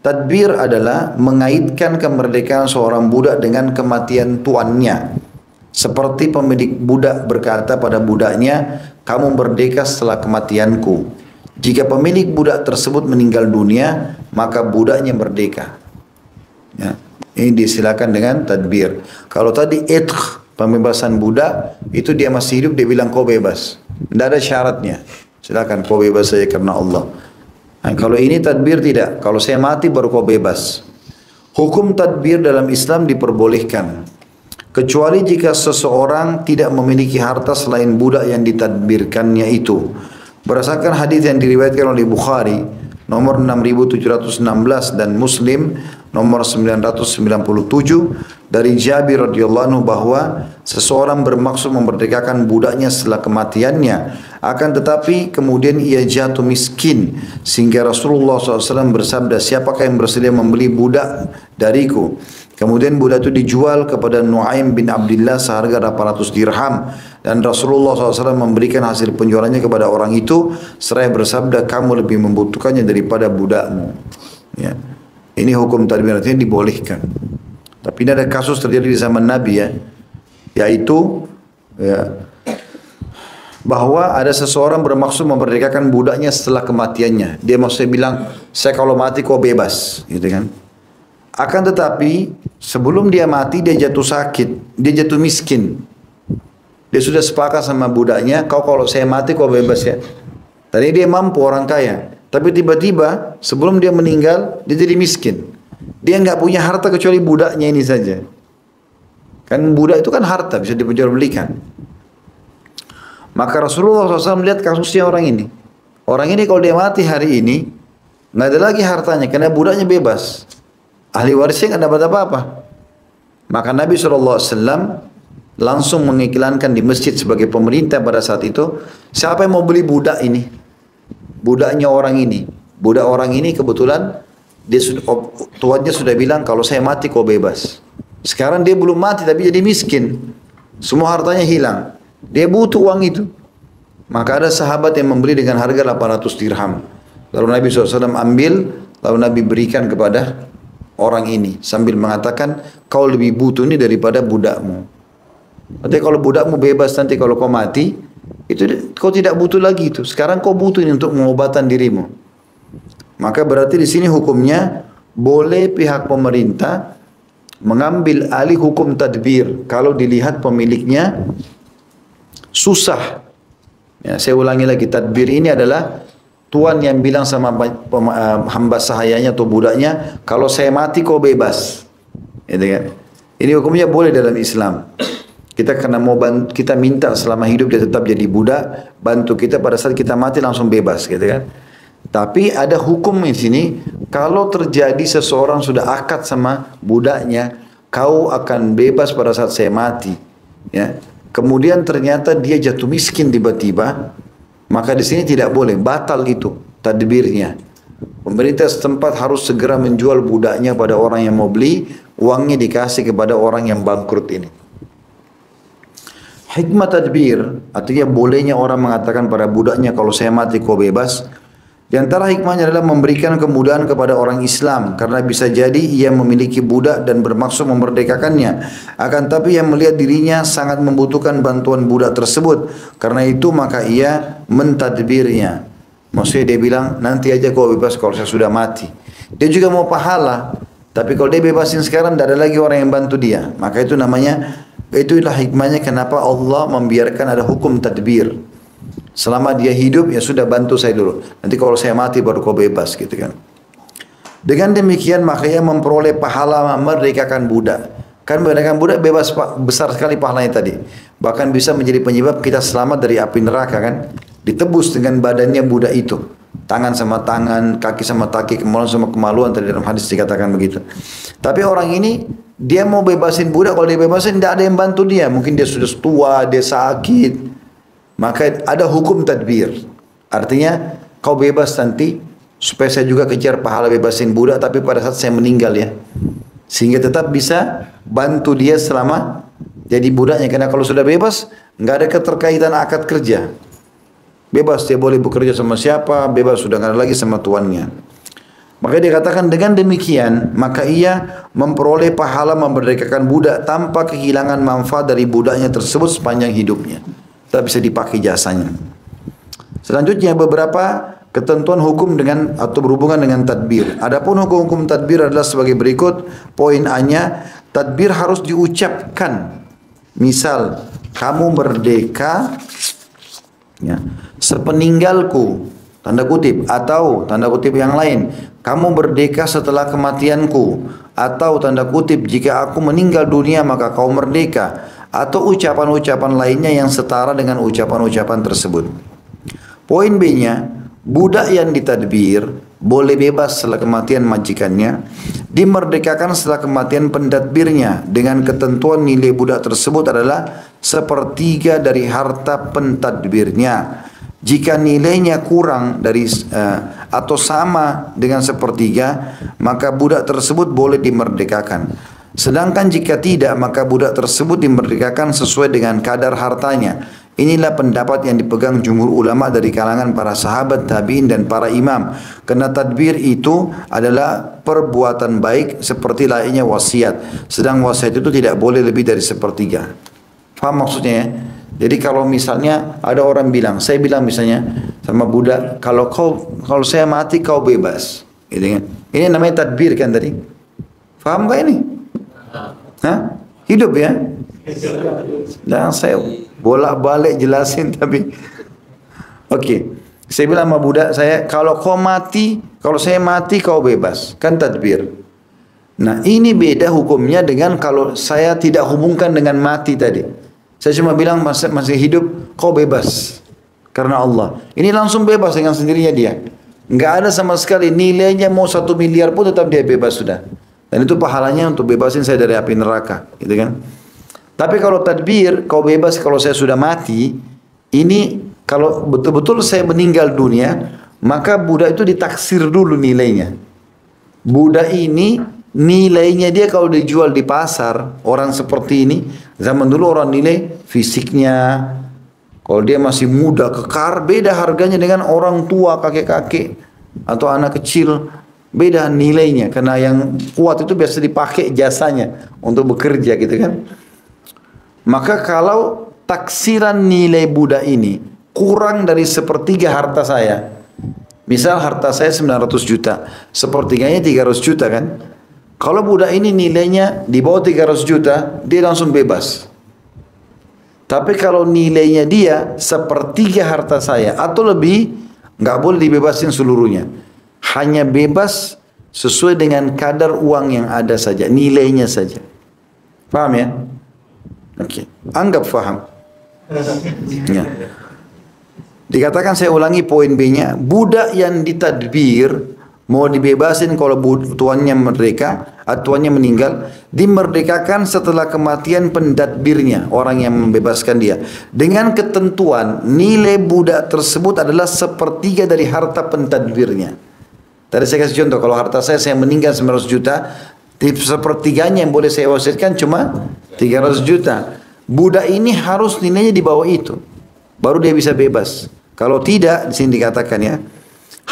Tadbir adalah mengaitkan kemerdekaan seorang budak dengan kematian tuannya. Seperti pemilik budak berkata pada budaknya, kamu merdeka setelah kematianku. Jika pemilik budak tersebut meninggal dunia, maka budaknya merdeka. Ya. Ini disilakan dengan tadbir. Kalau tadi itq, pembebasan budak, itu dia masih hidup, dia bilang kau bebas. Tidak ada syaratnya. Silakan kau bebas saja karena Allah. Nah, kalau ini tadbir tidak. Kalau saya mati baru kau bebas. Hukum tadbir dalam Islam diperbolehkan. Kecuali jika seseorang tidak memiliki harta selain budak yang ditadbirkannya itu. Berdasarkan hadis yang diriwayatkan oleh Bukhari, nomor 6716 dan Muslim nomor 997 dari Jabir radhiyallahu anhu bahwa seseorang bermaksud memerdekakan budaknya setelah kematiannya, akan tetapi kemudian ia jatuh miskin sehingga Rasulullah SAW bersabda, siapakah yang bersedia membeli budak dariku? Kemudian budak itu dijual kepada Nuaim bin Abdullah seharga 800 dirham dan Rasulullah SAW memberikan hasil penjualannya kepada orang itu seraya bersabda, kamu lebih membutuhkannya daripada budakmu. Ya. Ini hukum tadbir, artinya dibolehkan. Tapi ini ada kasus terjadi di zaman Nabi, ya, yaitu ya, bahwa ada seseorang bermaksud memerdekakan budaknya setelah kematiannya. Dia maksudnya bilang, saya kalau mati kau bebas, gitu kan? Akan tetapi sebelum dia mati dia jatuh sakit, dia jatuh miskin. Dia sudah sepakat sama budaknya, kau kalau saya mati kau bebas ya. Tadi dia mampu, orang kaya. Tapi tiba-tiba sebelum dia meninggal dia jadi miskin. Dia nggak punya harta kecuali budaknya ini saja. Kan budak itu kan harta, bisa diperjualbelikan. Maka Rasulullah SAW melihat kasusnya orang ini. Orang ini kalau dia mati hari ini nggak ada lagi hartanya karena budaknya bebas. Ahli warisnya nggak dapat apa-apa. Maka Nabi SAW langsung mengiklankan di masjid sebagai pemerintah pada saat itu, siapa yang mau beli budak ini? Budaknya orang ini. Budak orang ini kebetulan dia tuannya sudah bilang kalau saya mati kau bebas. Sekarang dia belum mati tapi jadi miskin. Semua hartanya hilang. Dia butuh uang itu. Maka ada sahabat yang membeli dengan harga 800 dirham. Lalu Nabi SAW ambil, lalu Nabi berikan kepada orang ini sambil mengatakan kau lebih butuh ini daripada budakmu. Nanti kalau budakmu bebas, nanti kalau kau mati itu kau tidak butuh lagi itu. Sekarang kau butuh ini untuk pengobatan dirimu. Maka berarti di sini hukumnya boleh pihak pemerintah mengambil alih hukum tadbir kalau dilihat pemiliknya susah. Ya, saya ulangi lagi, tadbir ini adalah tuan yang bilang sama hamba sahayanya atau budaknya, kalau saya mati kau bebas. Gitu kan? Ini hukumnya boleh dalam Islam. Kita karena mau kita minta selama hidup dia tetap jadi budak, bantu kita pada saat kita mati langsung bebas, gitu kan? Tapi ada hukum di sini, kalau terjadi seseorang sudah akad sama budaknya, kau akan bebas pada saat saya mati, ya. Kemudian ternyata dia jatuh miskin tiba-tiba, maka di sini tidak boleh, batal itu tadbirnya. Pemerintah setempat harus segera menjual budaknya pada orang yang mau beli, uangnya dikasih kepada orang yang bangkrut ini. Hikmah tadbir, artinya bolehnya orang mengatakan pada budaknya kalau saya mati kau bebas. Di antara hikmahnya adalah memberikan kemudahan kepada orang Islam, karena bisa jadi ia memiliki budak dan bermaksud memerdekakannya. Akan tapi yang melihat dirinya sangat membutuhkan bantuan budak tersebut, karena itu maka ia mentadbirnya. Maksudnya dia bilang nanti aja kau bebas kalau saya sudah mati. Dia juga mau pahala, tapi kalau dia bebasin sekarang tidak ada lagi orang yang bantu dia. Maka itu namanya, itulah hikmahnya kenapa Allah membiarkan ada hukum tadbir. Selama dia hidup ya sudah bantu saya dulu. Nanti kalau saya mati baru kau bebas, gitu kan. Dengan demikian maka ia memperoleh pahala memerdekakan budak. Kan memerdekakan budak bebas, besar sekali pahalanya tadi. Bahkan bisa menjadi penyebab kita selamat dari api neraka kan. Ditebus dengan badannya budak itu. Tangan sama tangan, kaki sama kaki, kemaluan sama kemaluan, tadi dalam hadis dikatakan begitu. Tapi orang ini dia mau bebasin budak, kalau dia bebasin tidak ada yang bantu dia. Mungkin dia sudah tua, dia sakit. Maka ada hukum tadbir. Artinya kau bebas nanti supaya saya juga kejar pahala bebasin budak, tapi pada saat saya meninggal ya, sehingga tetap bisa bantu dia selama jadi budaknya. Karena kalau sudah bebas nggak ada keterkaitan akad kerja, bebas dia boleh bekerja sama siapa, bebas sudah nggak ada lagi sama tuannya. Maka dia katakan dengan demikian maka ia memperoleh pahala memerdekakan budak tanpa kehilangan manfaat dari budaknya tersebut sepanjang hidupnya. Tetap bisa dipakai jasanya. Selanjutnya beberapa ketentuan hukum dengan atau berhubungan dengan tadbir. Adapun hukum-hukum tadbir adalah sebagai berikut. Poin A-nya, tadbir harus diucapkan. Misal, kamu merdeka ya, sepeninggalku, tanda kutip, atau tanda kutip yang lain, kamu merdeka setelah kematianku, atau tanda kutip, jika aku meninggal dunia maka kau merdeka, atau ucapan-ucapan lainnya yang setara dengan ucapan-ucapan tersebut. Poin B-nya, budak yang ditadbir boleh bebas setelah kematian majikannya, dimerdekakan setelah kematian pentadbirnya dengan ketentuan nilai budak tersebut adalah sepertiga dari harta pentadbirnya. Jika nilainya kurang dari atau sama dengan sepertiga, maka budak tersebut boleh dimerdekakan. Sedangkan jika tidak, maka budak tersebut dimerdekakan sesuai dengan kadar hartanya. Inilah pendapat yang dipegang jumhur ulama dari kalangan para sahabat, tabi'in dan para imam. Karena tadbir itu adalah perbuatan baik seperti layaknya wasiat. Sedang wasiat itu tidak boleh lebih dari sepertiga. Faham maksudnya ya? Jadi kalau misalnya ada orang bilang, saya bilang misalnya sama budak, kalau saya mati kau bebas. Gitu kan? Ini namanya tadbir kan tadi? Faham gak ini? Hah? Hidup ya? Dan saya bolak-balik jelasin tapi Oke. Saya bilang sama budak saya, kalau saya mati kau bebas. Kan tadbir. Nah, ini beda hukumnya dengan kalau saya tidak hubungkan dengan mati tadi. Saya cuma bilang masih hidup kau bebas karena Allah. Ini langsung bebas dengan sendirinya dia. Enggak ada sama sekali nilainya mau 1 miliar pun tetap dia bebas sudah. Dan itu pahalanya untuk bebasin saya dari api neraka, gitu kan? Tapi kalau tadbir, kau bebas kalau saya sudah mati, ini kalau betul-betul saya meninggal dunia, maka budak itu ditaksir dulu nilainya. Budak ini nilainya dia kalau dijual di pasar, orang seperti ini, zaman dulu orang nilai fisiknya, kalau dia masih muda, kekar, beda harganya dengan orang tua, kakek-kakek, atau anak kecil, beda nilainya. Karena yang kuat itu biasa dipakai jasanya untuk bekerja gitu kan. Maka kalau taksiran nilai budak ini kurang dari sepertiga harta saya, misal harta saya 900 juta, sepertiganya 300 juta kan. Kalau budak ini nilainya di bawah 300 juta, dia langsung bebas. Tapi kalau nilainya dia sepertiga harta saya atau lebih, nggak boleh dibebasin seluruhnya. Hanya bebas sesuai dengan kadar uang yang ada saja, nilainya saja. Paham ya? Oke, anggap faham. Ya. Dikatakan, saya ulangi poin B-nya, budak yang ditadbir mau dibebasin kalau tuannya merdeka, tuannya meninggal, dimerdekakan setelah kematian pentadbirnya, orang yang membebaskan dia, dengan ketentuan nilai budak tersebut adalah sepertiga dari harta pentadbirnya. Tadi saya kasih contoh, kalau harta saya meninggal 900 juta, sepertiganya yang boleh saya wasiatkan cuma 300 juta. Budak ini harus nilainya di bawah itu, baru dia bisa bebas. Kalau tidak, di sini dikatakan ya,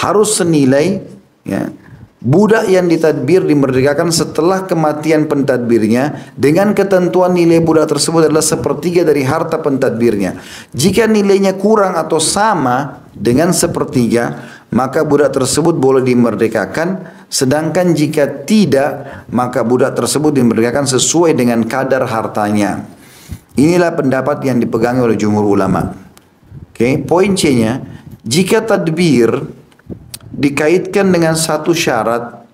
harus senilai ya. Budak yang ditadbir dimerdekakan setelah kematian pentadbirnya dengan ketentuan nilai budak tersebut adalah sepertiga dari harta pentadbirnya. Jika nilainya kurang atau sama dengan sepertiga, maka budak tersebut boleh dimerdekakan. Sedangkan jika tidak, maka budak tersebut dimerdekakan sesuai dengan kadar hartanya. Inilah pendapat yang dipegangi oleh jumhur ulama. Oke, poin C-nya, jika tadbir dikaitkan dengan satu syarat,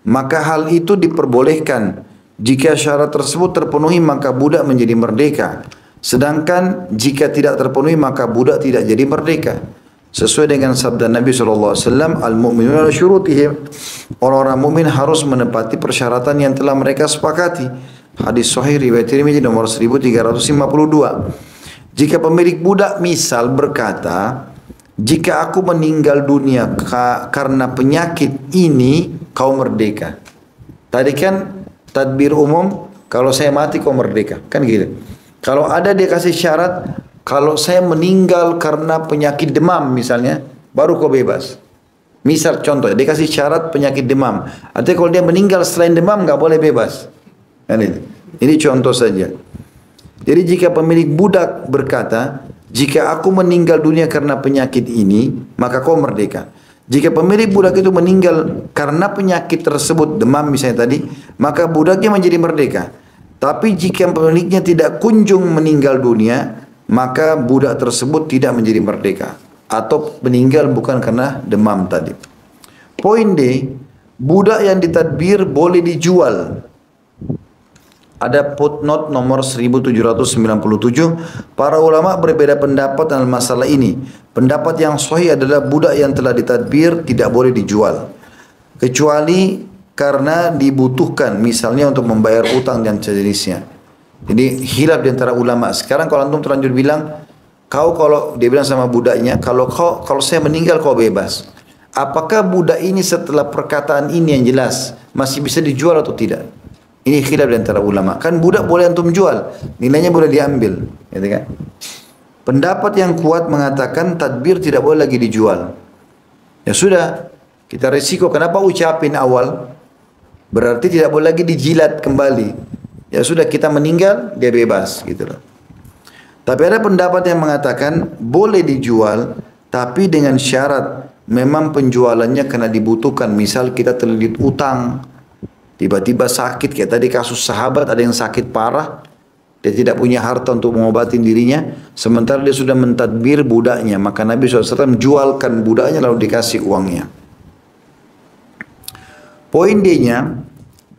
maka hal itu diperbolehkan. Jika syarat tersebut terpenuhi maka budak menjadi merdeka. Sedangkan jika tidak terpenuhi maka budak tidak jadi merdeka. Sesuai dengan sabda Nabi SAW, al-mu'minuna ala syurutihim. Orang-orang mukmin harus menepati persyaratan yang telah mereka sepakati. Hadis sahih riwayat Tirmidzi nomor 1352. Jika pemilik budak misal berkata, jika aku meninggal dunia karena penyakit ini, kau merdeka. Tadi kan tadbir umum, kalau saya mati kau merdeka, kan gitu. Kalau ada dia kasih syarat, kalau saya meninggal karena penyakit demam misalnya, baru kau bebas. Misal contoh, dia kasih syarat penyakit demam. Artinya kalau dia meninggal selain demam nggak boleh bebas. Kan itu. Ini contoh saja. Jadi jika pemilik budak berkata, jika aku meninggal dunia karena penyakit ini, maka kau merdeka. Jika pemilik budak itu meninggal karena penyakit tersebut, demam misalnya tadi, maka budaknya menjadi merdeka. Tapi jika pemiliknya tidak kunjung meninggal dunia, maka budak tersebut tidak menjadi merdeka. Atau meninggal bukan karena demam tadi. Poin D, budak yang ditadbir boleh dijual. Ada footnote nomor 1797. Para ulama berbeda pendapat dalam masalah ini. Pendapat yang sahih adalah budak yang telah ditadbir tidak boleh dijual. Kecuali karena dibutuhkan, misalnya untuk membayar utang dan sejenisnya. Jadi hilaf di antara ulama. Sekarang kalau antum terlanjur bilang, kalau dia bilang sama budaknya, kalau saya meninggal kau bebas. Apakah budak ini setelah perkataan ini yang jelas masih bisa dijual atau tidak? Ini khilaf di antara ulama. Kan budak boleh antum jual, nilainya boleh diambil, gitu kan? Pendapat yang kuat mengatakan tadbir tidak boleh lagi dijual. Ya sudah, kita resiko. Kenapa ucapin awal? Berarti tidak boleh lagi dijilat kembali. Ya sudah, kita meninggal, dia bebas, gitu loh. Tapi ada pendapat yang mengatakan boleh dijual, tapi dengan syarat memang penjualannya karena dibutuhkan. Misal kita terlilit utang, tiba-tiba sakit, kayak tadi kasus sahabat, ada yang sakit parah, dia tidak punya harta untuk mengobati dirinya, sementara dia sudah mentadbir budaknya, maka Nabi SAW jualkan budaknya lalu dikasih uangnya. Poin D-nya,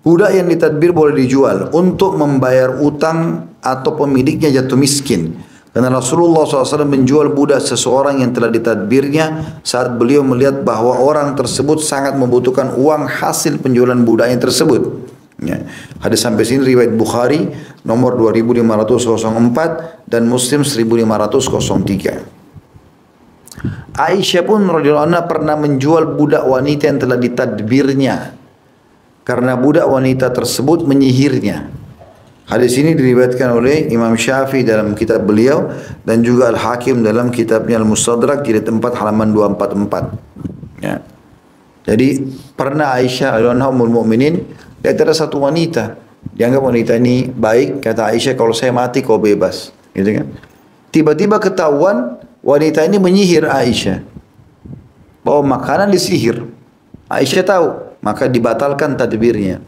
budak yang ditadbir boleh dijual untuk membayar utang atau pemiliknya jatuh miskin. Karena Rasulullah SAW menjual budak seseorang yang telah ditadbirnya saat beliau melihat bahwa orang tersebut sangat membutuhkan uang hasil penjualan budaknya tersebut. Ya. Hadis sampai sini riwayat Bukhari nomor 2504 dan Muslim 1503. Aisyah pun radhiyallahu anha pernah menjual budak wanita yang telah ditadbirnya karena budak wanita tersebut menyihirnya. Hadis ini diriwayatkan oleh Imam Syafi'i dalam kitab beliau dan juga Al-Hakim dalam kitabnya Al-Mustadrak jilid 4 halaman 244. Ya. Jadi pernah Aisyah radhiyallahu anha ummul mukminin, lihat ada satu wanita, dianggap wanita ini baik, kata Aisyah kalau saya mati kau bebas, gitu kan? Tiba-tiba ketahuan wanita ini menyihir Aisyah, bawa makanan disihir. Aisyah tahu, maka dibatalkan tadbirnya.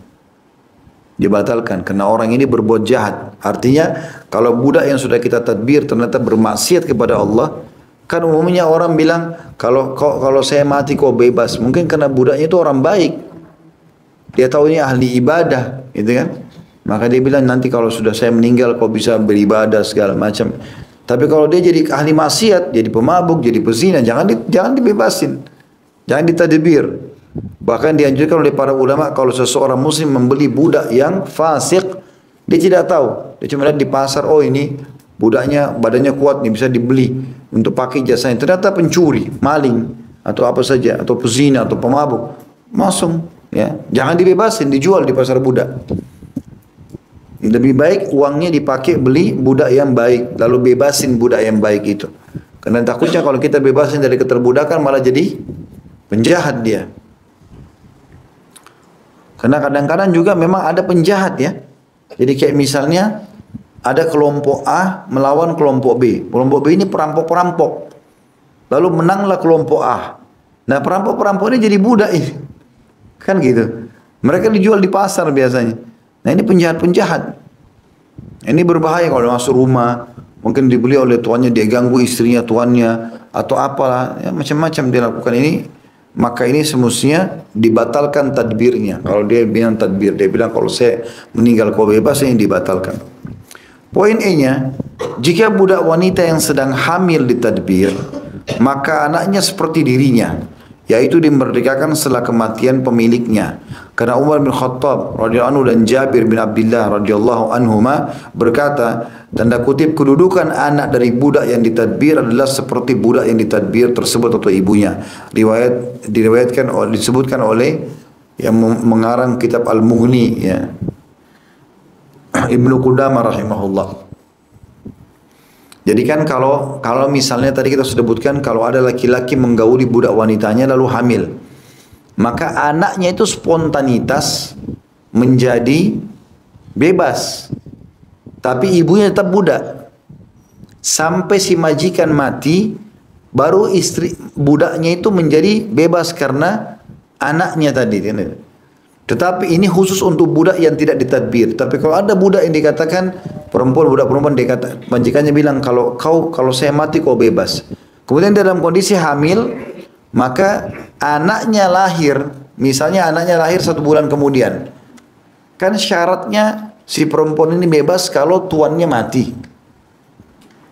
Dibatalkan karena orang ini berbuat jahat. Artinya kalau budak yang sudah kita tadbir ternyata bermaksiat kepada Allah, kan umumnya orang bilang kalau saya mati kau bebas, mungkin karena budaknya itu orang baik, dia tahu ini ahli ibadah, gitu kan? Maka dia bilang nanti kalau sudah saya meninggal kau bisa beribadah segala macam. Tapi kalau dia jadi ahli maksiat, jadi pemabuk, jadi pezina, jangan dibebasin, jangan ditadbir. Bahkan dianjurkan oleh para ulama kalau seseorang muslim membeli budak yang fasik, dia tidak tahu, dia cuma lihat di pasar, oh ini budaknya badannya kuat nih bisa dibeli untuk pakai jasanya, ternyata pencuri, maling atau apa saja, atau pezina atau pemabuk, langsung ya, jangan dibebasin, dijual di pasar budak. Lebih baik uangnya dipakai beli budak yang baik, lalu bebasin budak yang baik itu. Karena takutnya kalau kita bebasin dari keterbudakan malah jadi penjahat dia. Karena kadang-kadang juga memang ada penjahat ya. Jadi kayak misalnya ada kelompok A melawan kelompok B. Kelompok B ini perampok-perampok. Lalu menanglah kelompok A. Nah perampok-perampok ini jadi budak ini. Kan gitu. Mereka dijual di pasar biasanya. Nah ini penjahat-penjahat. Ini berbahaya kalau masuk rumah. Mungkin dibeli oleh tuannya, dia ganggu istrinya, tuannya. Atau apalah. Ya, macam-macam dia lakukan ini. maka ini semestinya dibatalkan tadbirnya. Kalau dia bilang tadbir, dia bilang kalau saya meninggal kau bebas, ini dibatalkan. Poin E-nya, jika budak wanita yang sedang hamil ditadbir, maka anaknya seperti dirinya, yaitu dimerdekakan setelah kematian pemiliknya. Karena Umar bin Khattab radhiyallahu anhu dan Jabir bin Abdullah radhiyallahu anhuma berkata, tanda kutip, kedudukan anak dari budak yang ditadbir adalah seperti budak yang ditadbir tersebut atau ibunya. Disebutkan oleh yang mengarang kitab Al-Mughni, ya, Ibnu Qudamah rahimahullah. Jadi kan kalau misalnya tadi kita sudah sebutkan, kalau ada laki-laki menggauli budak wanitanya lalu hamil, maka anaknya itu spontanitas menjadi bebas, tapi ibunya tetap budak. Sampai si majikan mati, baru istri budaknya itu menjadi bebas karena anaknya tadi. Tetapi ini khusus untuk budak yang tidak ditadbir. Tapi kalau ada budak yang dikatakan budak perempuan, dikata majikannya bilang kalau saya mati kau bebas. Kemudian dalam kondisi hamil, maka anaknya lahir, misalnya anaknya lahir 1 bulan kemudian, kan syaratnya si perempuan ini bebas kalau tuannya mati.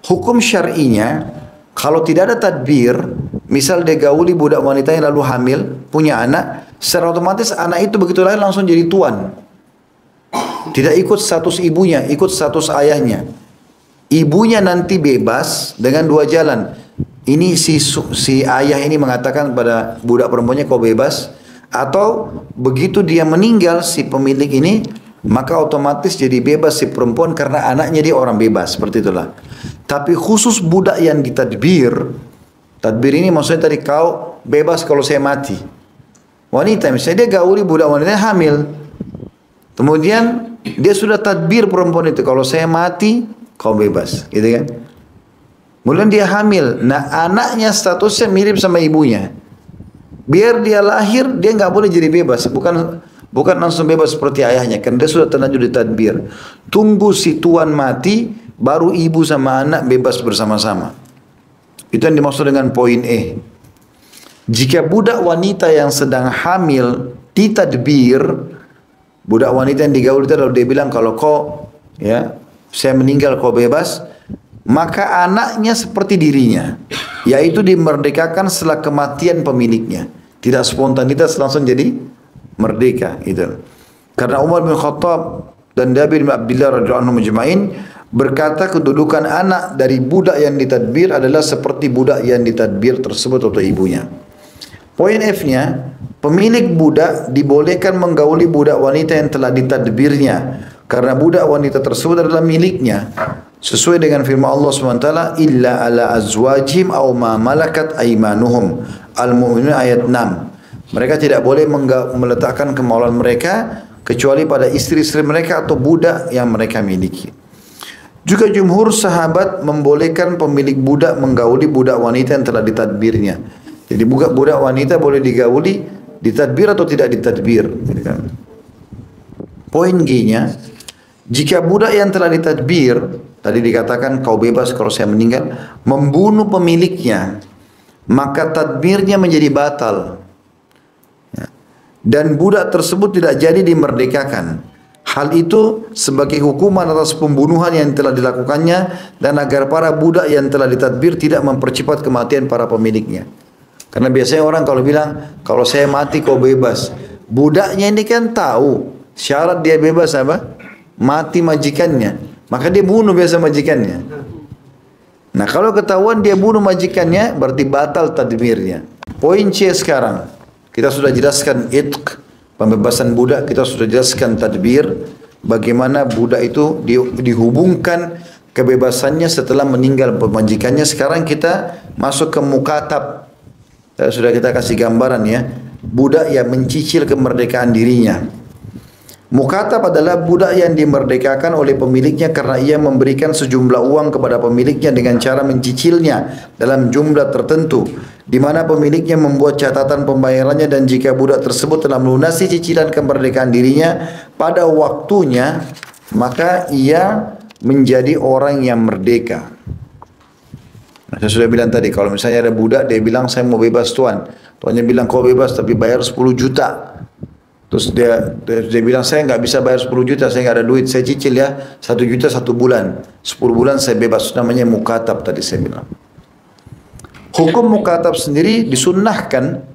Hukum syar'inya, kalau tidak ada tadbir, misal dia gauli budak wanita yang lalu hamil, punya anak, secara otomatis anak itu begitu lahir langsung jadi tuan. Tidak ikut status ibunya, ikut status ayahnya. Ibunya nanti bebas dengan 2 jalan. Ini si ayah ini mengatakan pada budak perempuannya kau bebas, atau begitu dia meninggal si pemilik ini, maka otomatis jadi bebas si perempuan karena anaknya dia orang bebas, seperti itulah. Tapi khusus budak yang ditadbir, tadbir ini maksudnya tadi kau bebas kalau saya mati. Wanita misalnya dia gauli budak wanita hamil, kemudian dia sudah tadbir perempuan itu, kalau saya mati kau bebas, gitu kan? Kemudian dia hamil, nah anaknya statusnya mirip sama ibunya. Biar dia lahir, dia nggak boleh jadi bebas, bukan langsung bebas seperti ayahnya, kan dia sudah terlanjur ditadbir. Tunggu si tuan mati, baru ibu sama anak bebas bersama-sama. Itu yang dimaksud dengan poin E. Jika budak wanita yang sedang hamil ditadbir, budak wanita yang digaul itu lalu dia bilang kalau kau, ya, saya meninggal kau bebas, maka anaknya seperti dirinya, yaitu dimerdekakan setelah kematian pemiliknya. Tidak spontanitas langsung jadi merdeka, gitu. Karena Umar bin Khattab dan Jabir bin Abdullah radhiyallahu anhu majma'in berkata kedudukan anak dari budak yang ditadbir adalah seperti budak yang ditadbir tersebut atau ibunya. Poin F-nya, pemilik budak dibolehkan menggauli budak wanita yang telah ditadbirnya karena budak wanita tersebut adalah miliknya, sesuai dengan firman Allah SWT, illa ala azwajim aw ma malakat aimanuhum, Al-Mu'minun ayat 6. Mereka tidak boleh meletakkan kemauan mereka kecuali pada istri-istri mereka atau budak yang mereka miliki. Juga jumhur sahabat membolehkan pemilik budak menggauli budak wanita yang telah ditadbirnya. Jadi budak wanita boleh digauli, ditadbir atau tidak ditadbir. Poin G-nya, jika budak yang telah ditadbir, tadi dikatakan kau bebas kalau saya meninggal, membunuh pemiliknya, maka tadbirnya menjadi batal. Dan budak tersebut tidak jadi dimerdekakan. Hal itu sebagai hukuman atas pembunuhan yang telah dilakukannya dan agar para budak yang telah ditadbir tidak mempercepat kematian para pemiliknya. Karena biasanya orang kalau bilang, kalau saya mati kau bebas. Budaknya ini kan tahu syarat dia bebas apa? Mati majikannya. Maka dia bunuh biasa majikannya. Nah kalau ketahuan dia bunuh majikannya, berarti batal tadbirnya. Poin C sekarang. Kita sudah jelaskan itq, pembebasan budak, kita sudah jelaskan tadbir, bagaimana budak itu dihubungkan kebebasannya setelah meninggal majikannya. Sekarang kita masuk ke mukatab. Sudah kita kasih gambaran ya, budak yang mencicil kemerdekaan dirinya. Mukatab adalah budak yang dimerdekakan oleh pemiliknya karena ia memberikan sejumlah uang kepada pemiliknya dengan cara mencicilnya dalam jumlah tertentu, di mana pemiliknya membuat catatan pembayarannya, dan jika budak tersebut telah melunasi cicilan kemerdekaan dirinya pada waktunya, maka ia menjadi orang yang merdeka. Saya sudah bilang tadi, kalau misalnya ada budak, dia bilang saya mau bebas tuan. Tuannya bilang kau bebas tapi bayar 10 juta. Terus dia bilang saya nggak bisa bayar 10 juta, saya nggak ada duit, saya cicil ya 1 juta 1 bulan. 10 bulan saya bebas, namanya mukatab tadi saya bilang. Hukum mukatab sendiri disunnahkan.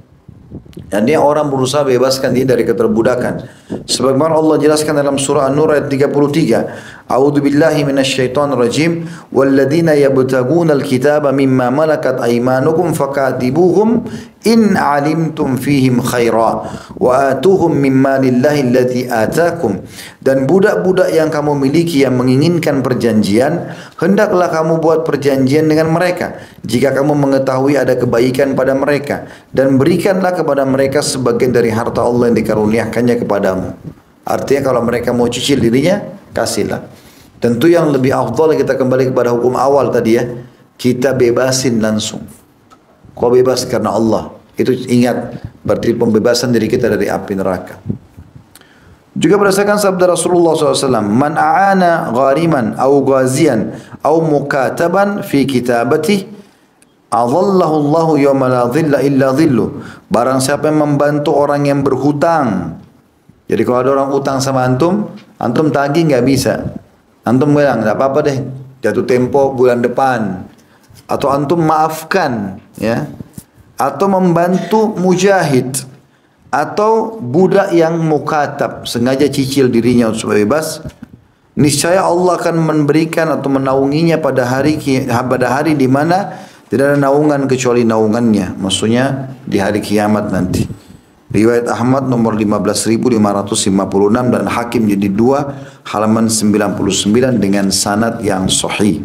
Dan dia orang berusaha bebaskan dia dari keterbudakan. Sebagaimana Allah jelaskan dalam surah An-Nur ayat 33. A'udzu billahi minasyaitonir rajim. Walladzina yabtaguna al-kitaba mimma malakat aymanukum fakatibuhum in alimtum fihim khaira wa atuhum mimma lillahi alladzi atakum. Dan budak-budak yang kamu miliki yang menginginkan perjanjian, hendaklah kamu buat perjanjian dengan mereka jika kamu mengetahui ada kebaikan pada mereka, dan berikanlah kepada mereka sebagian dari harta Allah yang dikaruniakannya kepadamu. Artinya kalau mereka mau cicil dirinya, kasihlah. Tentu yang lebih afdal kita kembali kepada hukum awal tadi ya, kita bebasin langsung. Kau bebas karena Allah. Itu ingat, berarti pembebasan diri kita dari api neraka. Juga berdasarkan sabda Rasulullah SAW, Man a'ana ghariman au ghazian au mukataban fi kitabati adhallahu Allahu yawma la dhilla illa dhillu. Barang siapa yang membantu orang yang berhutang. Jadi kalau ada orang utang sama antum, antum tagih nggak bisa. Antum bilang, nggak apa-apa deh, jatuh tempo bulan depan. Atau antum maafkan, ya. Atau membantu mujahid. Atau budak yang mukatab, sengaja cicil dirinya untuk supaya bebas. Niscaya Allah akan memberikan atau menaunginya pada hari di mana tidak ada naungan kecuali naungannya. Maksudnya di hari kiamat nanti. Riwayat Ahmad nomor 15.556 dan Hakim jadi 2 halaman 99 dengan sanad yang sahih.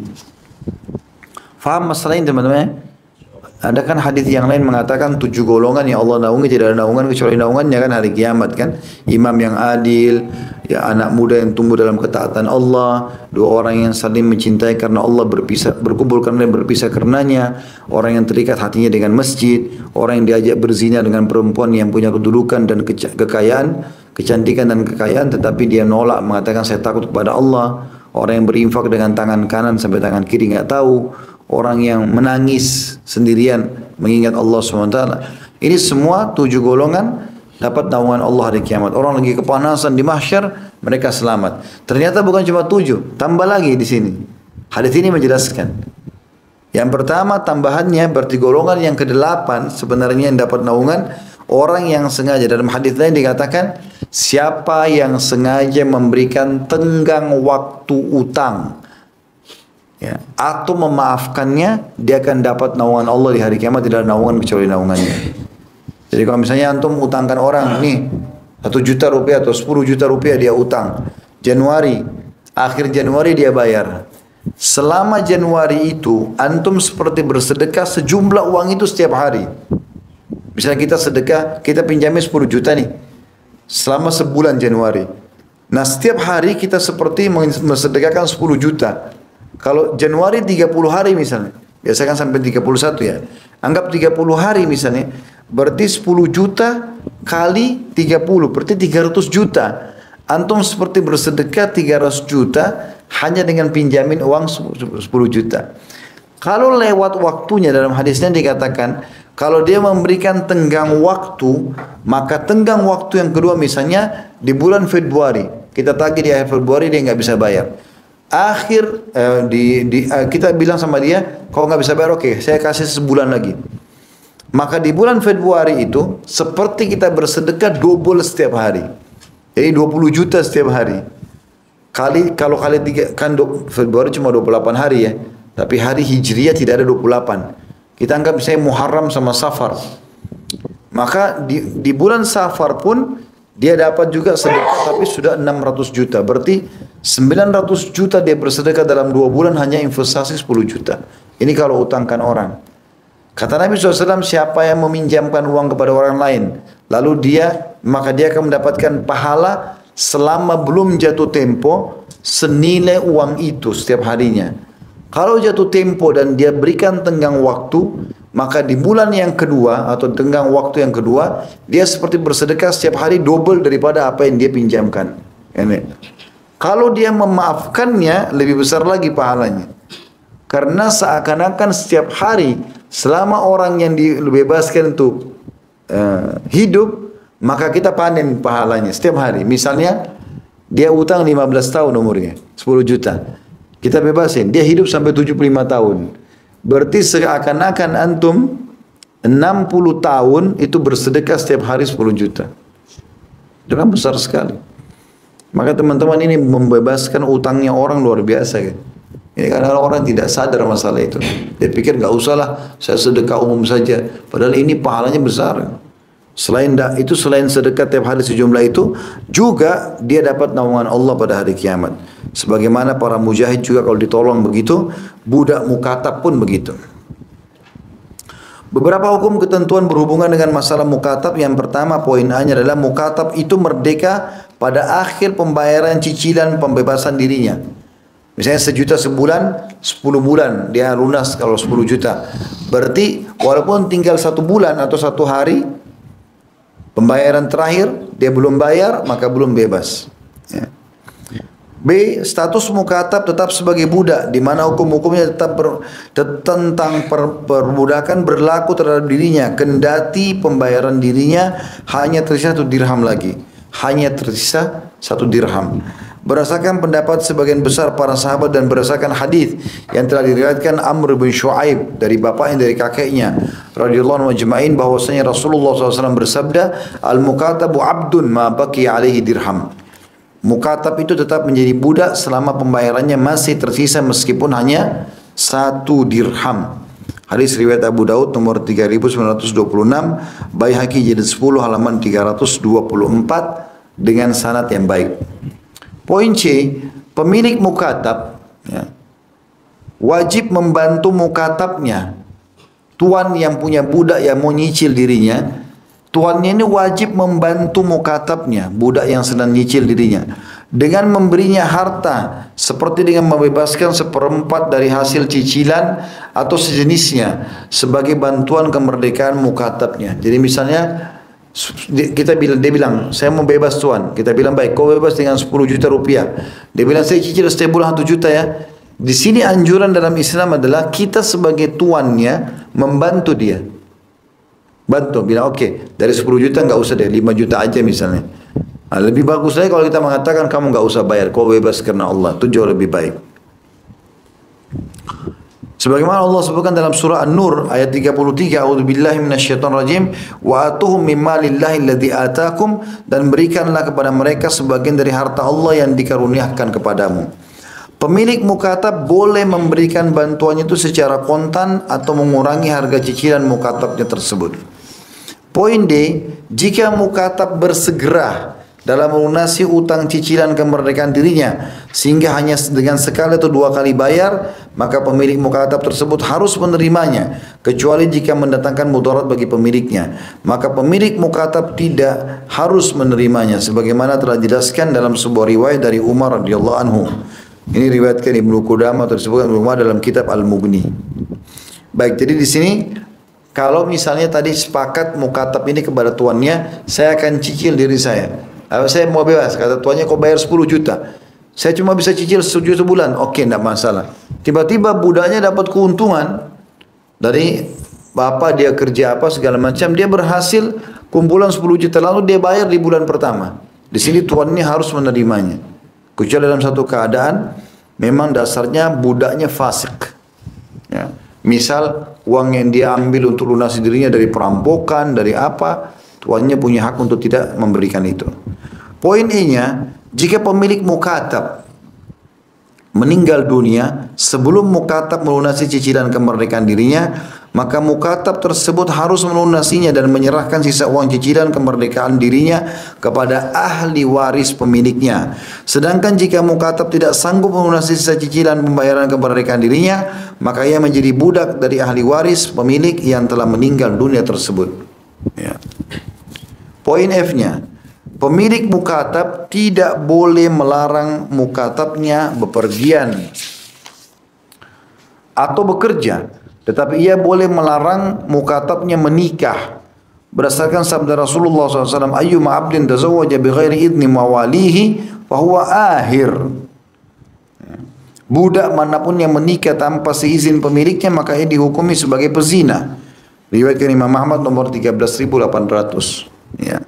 Faham masalah ini teman-teman? Ada kan hadis yang lain mengatakan 7 golongan yang Allah naungi, tidak ada naungan kecuali naungannya kan hari kiamat kan. Imam yang adil, ya anak muda yang tumbuh dalam ketaatan Allah, 2 orang yang saling mencintai karena Allah berkumpul karena berpisah karenanya, orang yang terikat hatinya dengan masjid, orang yang diajak berzina dengan perempuan yang punya kedudukan dan kekayaan, kecantikan dan kekayaan, tetapi dia nolak mengatakan saya takut kepada Allah, orang yang berinfak dengan tangan kanan sampai tangan kiri nggak tahu, orang yang menangis sendirian mengingat Allah SWT. Ini semua 7 golongan dapat naungan Allah hari kiamat. Orang lagi kepanasan di mahsyar, mereka selamat. Ternyata bukan cuma 7, tambah lagi di sini. Hadis ini menjelaskan. Yang pertama tambahannya berarti golongan yang ke-8 sebenarnya yang dapat naungan orang yang sengaja. Dalam hadis lain dikatakan siapa yang sengaja memberikan tenggang waktu utang, ya, atau memaafkannya, dia akan dapat naungan Allah di hari kiamat, tidak ada naungan kecuali naungannya. Jadi kalau misalnya antum utangkan orang nih 1 juta rupiah atau 10 juta rupiah dia utang, Januari, akhir Januari dia bayar. Selama Januari itu antum seperti bersedekah sejumlah uang itu setiap hari. Misalnya kita sedekah, kita pinjamnya 10 juta nih selama sebulan Januari. Nah setiap hari kita seperti mensedekahkan 10 juta. Kalau Januari 30 hari misalnya, biasa kan sampai 31 ya. Anggap 30 hari misalnya, berarti 10 juta kali 30, berarti 300 juta. Antum seperti bersedekah 300 juta hanya dengan pinjamin uang 10 juta. Kalau lewat waktunya, dalam hadisnya dikatakan, kalau dia memberikan tenggang waktu, maka tenggang waktu yang kedua misalnya di bulan Februari, kita tagih di akhir Februari dia nggak bisa bayar. Kita bilang sama dia, kalau nggak bisa bayar, oke, saya kasih sebulan lagi. Maka di bulan Februari itu seperti kita bersedekah double setiap hari. Jadi 20 juta setiap hari. Kalau kali 3 kan Februari cuma 28 hari ya. Tapi hari Hijriah tidak ada 28. Kita anggap misalnya Muharram sama Safar. Maka di bulan Safar pun dia dapat juga sedekah tapi sudah 600 juta. Berarti 900 juta dia bersedekah dalam 2 bulan hanya investasi 10 juta. Ini kalau utangkan orang. Kata Nabi SAW, siapa yang meminjamkan uang kepada orang lain, lalu maka dia akan mendapatkan pahala selama belum jatuh tempo senilai uang itu setiap harinya. Kalau jatuh tempo dan dia berikan tenggang waktu, maka di bulan yang kedua atau tenggang waktu yang kedua, dia seperti bersedekah setiap hari double daripada apa yang dia pinjamkan. Ini. Kalau dia memaafkannya, lebih besar lagi pahalanya. Karena seakan-akan setiap hari selama orang yang dibebaskan itu hidup, maka kita panen pahalanya setiap hari. Misalnya dia utang 15 tahun umurnya, 10 juta. Kita bebasin, dia hidup sampai 75 tahun. Berarti seakan-akan antum 60 tahun itu bersedekah setiap hari 10 juta. Itu kan besar sekali. Maka teman-teman ini membebaskan utangnya orang luar biasa kan. Ini karena orang tidak sadar masalah itu. Dia pikir nggak usahlah, saya sedekah umum saja. Padahal ini pahalanya besar. Selain sedekah tiap hari sejumlah itu, juga dia dapat naungan Allah pada hari kiamat. Sebagaimana para mujahid juga kalau ditolong begitu, budak mukatab pun begitu. Beberapa hukum ketentuan berhubungan dengan masalah mukatab. Yang pertama, poin A-nya adalah mukatab itu merdeka pada akhir pembayaran cicilan pembebasan dirinya. Misalnya 1 juta sebulan, 10 bulan dia lunas kalau 10 juta. Berarti walaupun tinggal 1 bulan atau 1 hari pembayaran terakhir dia belum bayar, maka belum bebas. Ya. B. Status mukatab tetap sebagai budak, di mana hukum-hukumnya tetap tentang perbudakan berlaku terhadap dirinya, kendati pembayaran dirinya hanya tersisa 1 dirham lagi. Hanya tersisa 1 dirham. Berdasarkan pendapat sebagian besar para sahabat dan berdasarkan hadis yang telah diriwayatkan Amr bin Shu'aib dari bapaknya dari kakeknya radhiyallahu anhu majma'in, bahwasanya Rasulullah SAW bersabda, al-mukatabu abdun ma baqi alaihi dirham. Mukatab itu tetap menjadi budak selama pembayarannya masih tersisa meskipun hanya 1 dirham. Hadis riwayat Abu Daud nomor 3926, Baihaqi jilid 10 halaman 324 dengan sanad yang baik. Poin C, pemilik mukatab ya, wajib membantu mukatabnya. Tuan yang punya budak yang mau nyicil dirinya, tuannya ini wajib membantu mukatabnya, budak yang sedang nyicil dirinya, dengan memberinya harta seperti dengan membebaskan 1/4 dari hasil cicilan atau sejenisnya sebagai bantuan kemerdekaan mukatabnya. Jadi misalnya dia bilang saya mau bebas tuan, kita bilang baik, kau bebas dengan 10 juta rupiah. Dia bilang saya cicil setiap bulan 1 juta ya. Di sini anjuran dalam Islam adalah kita sebagai tuannya membantu dia. Bantu, bilang oke, dari 10 juta nggak usah deh, 5 juta aja misalnya. Nah, lebih bagus lagi kalau kita mengatakan kamu nggak usah bayar, kau bebas karena Allah, itu jauh lebih baik. Sebagaimana Allah sebutkan dalam surah An-Nur ayat 33, A'udzubillahi minasyaitonirrajim, wa atuhum mimmalillahi alladzi atakum, dan berikanlah kepada mereka sebagian dari harta Allah yang dikaruniakan kepadamu. Pemilik mukatab boleh memberikan bantuannya itu secara kontan atau mengurangi harga cicilan mukatabnya tersebut. Poin D, jika mukatab bersegera dalam melunasi utang cicilan kemerdekaan dirinya sehingga hanya dengan sekali atau 2 kali bayar, maka pemilik mukatab tersebut harus menerimanya kecuali jika mendatangkan mudarat bagi pemiliknya. Maka pemilik mukatab tidak harus menerimanya sebagaimana telah dijelaskan dalam sebuah riwayat dari Umar radhiyallahu anhu. Ini riwayatkan Ibnu Qudamah tersebut dalam kitab Al-Mughni. Baik, jadi di sini kalau misalnya tadi sepakat mukatab ini kepada tuannya, saya akan cicil diri saya. Saya mau bebas, kata tuannya kau bayar 10 juta. Saya cuma bisa cicil 1 juta sebulan. Oke, tidak masalah. Tiba-tiba budaknya dapat keuntungan dari bapak, dia kerja apa segala macam, dia berhasil kumpulan 10 juta, lalu dia bayar di bulan pertama. Di sini tuannya harus menerimanya. Kecuali dalam satu keadaan memang dasarnya budaknya fasik. Ya. Misal uang yang dia ambil untuk lunasi dirinya dari perampokan, dari apa, tuannya punya hak untuk tidak memberikan itu. Poin E-nya, jika pemilik mukatab meninggal dunia sebelum mukatab melunasi cicilan kemerdekaan dirinya, maka mukatab tersebut harus melunasinya dan menyerahkan sisa uang cicilan kemerdekaan dirinya kepada ahli waris pemiliknya. Sedangkan jika mukatab tidak sanggup melunasi sisa cicilan pembayaran kemerdekaan dirinya, maka ia menjadi budak dari ahli waris pemilik yang telah meninggal dunia tersebut. Ya. Poin F-nya, pemilik mukatab tidak boleh melarang mukatabnya bepergian atau bekerja, tetapi ia boleh melarang mukatabnya menikah. Berdasarkan sabda Rasulullah SAW, ayyuma abdin tazawwaja bighairi idni mawalihi fahuwa ahir. Budak manapun yang menikah tanpa seizin pemiliknya maka ia dihukumi sebagai pezina. Riwayat Imam Ahmad nomor 13.800. Ya.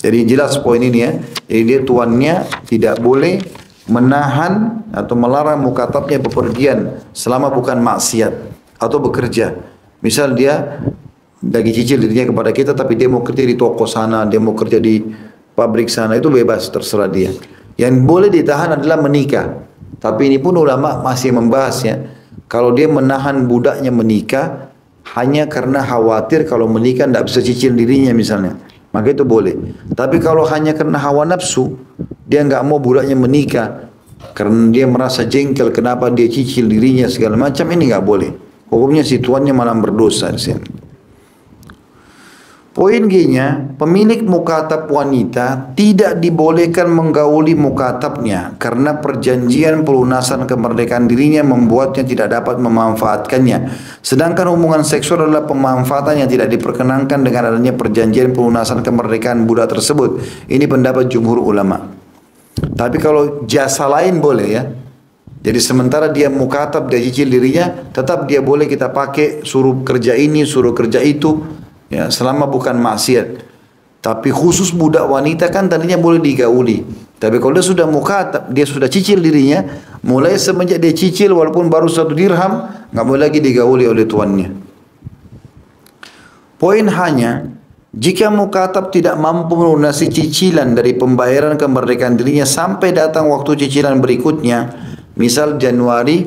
Jadi jelas poin ini ya. Jadi dia tuannya tidak boleh menahan atau melarang mukatabnya bepergian selama bukan maksiat atau bekerja. Misal dia lagi cicil dirinya kepada kita tapi dia mau kerja di toko sana, dia mau kerja di pabrik sana, itu bebas, terserah dia. Yang boleh ditahan adalah menikah. Tapi ini pun ulama masih membahasnya. Kalau dia menahan budaknya menikah hanya karena khawatir kalau menikah tidak bisa cicil dirinya misalnya, maka itu boleh. Tapi kalau hanya karena hawa nafsu, dia nggak mau budaknya menikah karena dia merasa jengkel kenapa dia cicil dirinya segala macam, ini nggak boleh. Hukumnya si tuannya malah berdosa di sini. Poin G-nya, pemilik mukatab wanita tidak dibolehkan menggauli mukatabnya karena perjanjian pelunasan kemerdekaan dirinya membuatnya tidak dapat memanfaatkannya. Sedangkan hubungan seksual adalah pemanfaatan yang tidak diperkenankan dengan adanya perjanjian pelunasan kemerdekaan budak tersebut. Ini pendapat jumhur ulama. Tapi kalau jasa lain boleh ya. Jadi sementara dia mukatab, dia cicil dirinya, tetap dia boleh kita pakai, suruh kerja ini, suruh kerja itu, ya, selama bukan maksiat. Tapi khusus budak wanita kan tadinya boleh digauli. Tapi kalau dia sudah mukatab, dia sudah cicil dirinya, mulai semenjak dia cicil walaupun baru 1 dirham, nggak boleh lagi digauli oleh tuannya. Poin hanya, jika mukatab tidak mampu melunasi cicilan dari pembayaran kemerdekaan dirinya sampai datang waktu cicilan berikutnya, misal Januari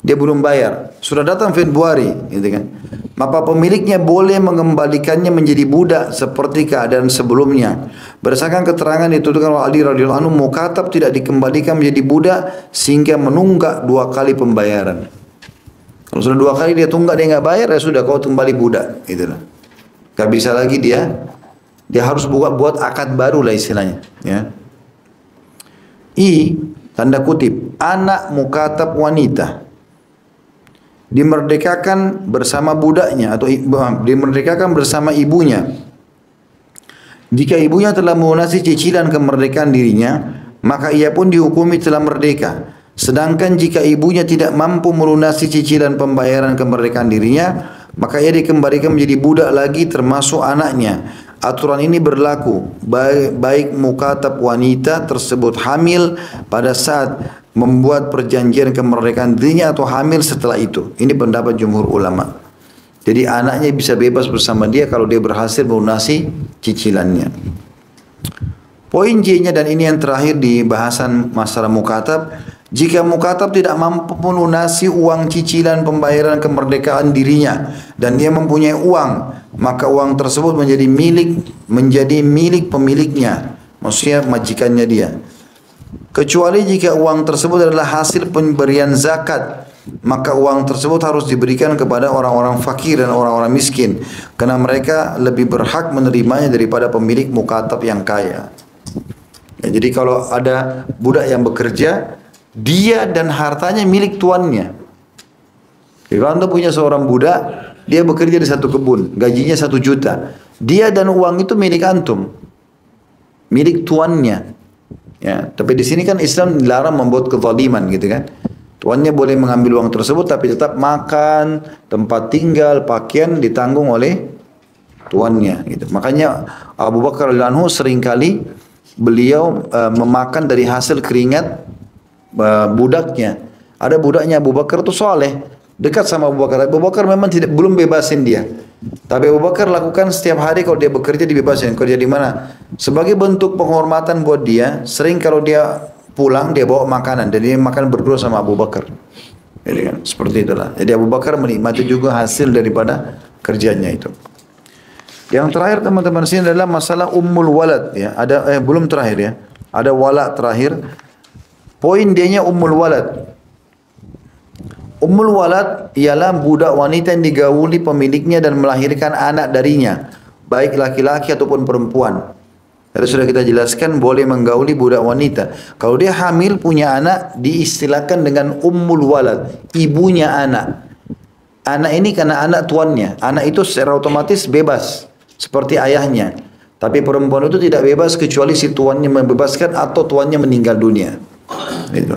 dia belum bayar, sudah datang Februari, gitu kan? Maka pemiliknya boleh mengembalikannya menjadi budak seperti keadaan sebelumnya. Berdasarkan keterangan dituturkan oleh Ali radhiyallahu anhu, mukatab tidak dikembalikan menjadi budak sehingga menunggak 2 kali pembayaran. Kalau sudah 2 kali dia tunggak, dia nggak bayar, ya sudah kau kembali budak, itulah. Gak bisa lagi dia harus buat akad baru lah istilahnya, ya. Tanda kutip, anak mukatab wanita dimerdekakan bersama budaknya atau dimerdekakan bersama ibunya. Jika ibunya telah melunasi cicilan kemerdekaan dirinya, maka ia pun dihukumi telah merdeka. Sedangkan jika ibunya tidak mampu melunasi cicilan pembayaran kemerdekaan dirinya, maka ia dikembalikan menjadi budak lagi termasuk anaknya. Aturan ini berlaku baik mukatab wanita tersebut hamil pada saat membuat perjanjian kemerdekaan dirinya atau hamil setelah itu. Ini pendapat jumhur ulama. Jadi anaknya bisa bebas bersama dia kalau dia berhasil melunasi cicilannya. Poin J-nya dan ini yang terakhir di bahasan masalah mukatab. Jika mukatab tidak mampu melunasi uang cicilan pembayaran kemerdekaan dirinya dan dia mempunyai uang, maka uang tersebut menjadi milik pemiliknya, maksudnya majikannya dia. Kecuali jika uang tersebut adalah hasil pemberian zakat, maka uang tersebut harus diberikan kepada orang-orang fakir dan orang-orang miskin, karena mereka lebih berhak menerimanya daripada pemilik mukatab yang kaya. Ya, jadi kalau ada budak yang bekerja, dia dan hartanya milik tuannya. Jadi kalau anda punya seorang budak, dia bekerja di satu kebun, gajinya 1 juta. Dia dan uang itu milik antum, milik tuannya. Ya, tapi di sini kan Islam dilarang membuat kezaliman, gitu kan? Tuannya boleh mengambil uang tersebut, tapi tetap makan, tempat tinggal, pakaian ditanggung oleh tuannya. Gitu. Makanya Abu Bakar radhiyallahu anhu seringkali beliau memakan dari hasil keringat budaknya. Ada budaknya Abu Bakar itu soleh, dekat sama Abu Bakar. Abu Bakar memang belum bebasin dia, tapi Abu Bakar lakukan setiap hari kalau dia bekerja dibebasin. Kerja di mana? Sebagai bentuk penghormatan buat dia, sering kalau dia pulang dia bawa makanan dan dia makan berdua sama Abu Bakar. Jadi kan seperti itulah. Jadi Abu Bakar menikmati juga hasil daripada kerjanya itu. Yang terakhir teman-teman sini adalah masalah ummul walad ya. Ada belum terakhir ya. Ada walad terakhir. Poin D-nya ummul walad. Ummul walad ialah budak wanita yang digauli pemiliknya dan melahirkan anak darinya, baik laki-laki ataupun perempuan. Tadi sudah kita jelaskan boleh menggauli budak wanita. Kalau dia hamil punya anak diistilahkan dengan ummul walad, ibunya anak. Anak ini karena anak tuannya. Anak itu secara otomatis bebas seperti ayahnya. Tapi perempuan itu tidak bebas kecuali si tuannya membebaskan atau tuannya meninggal dunia. Gitu.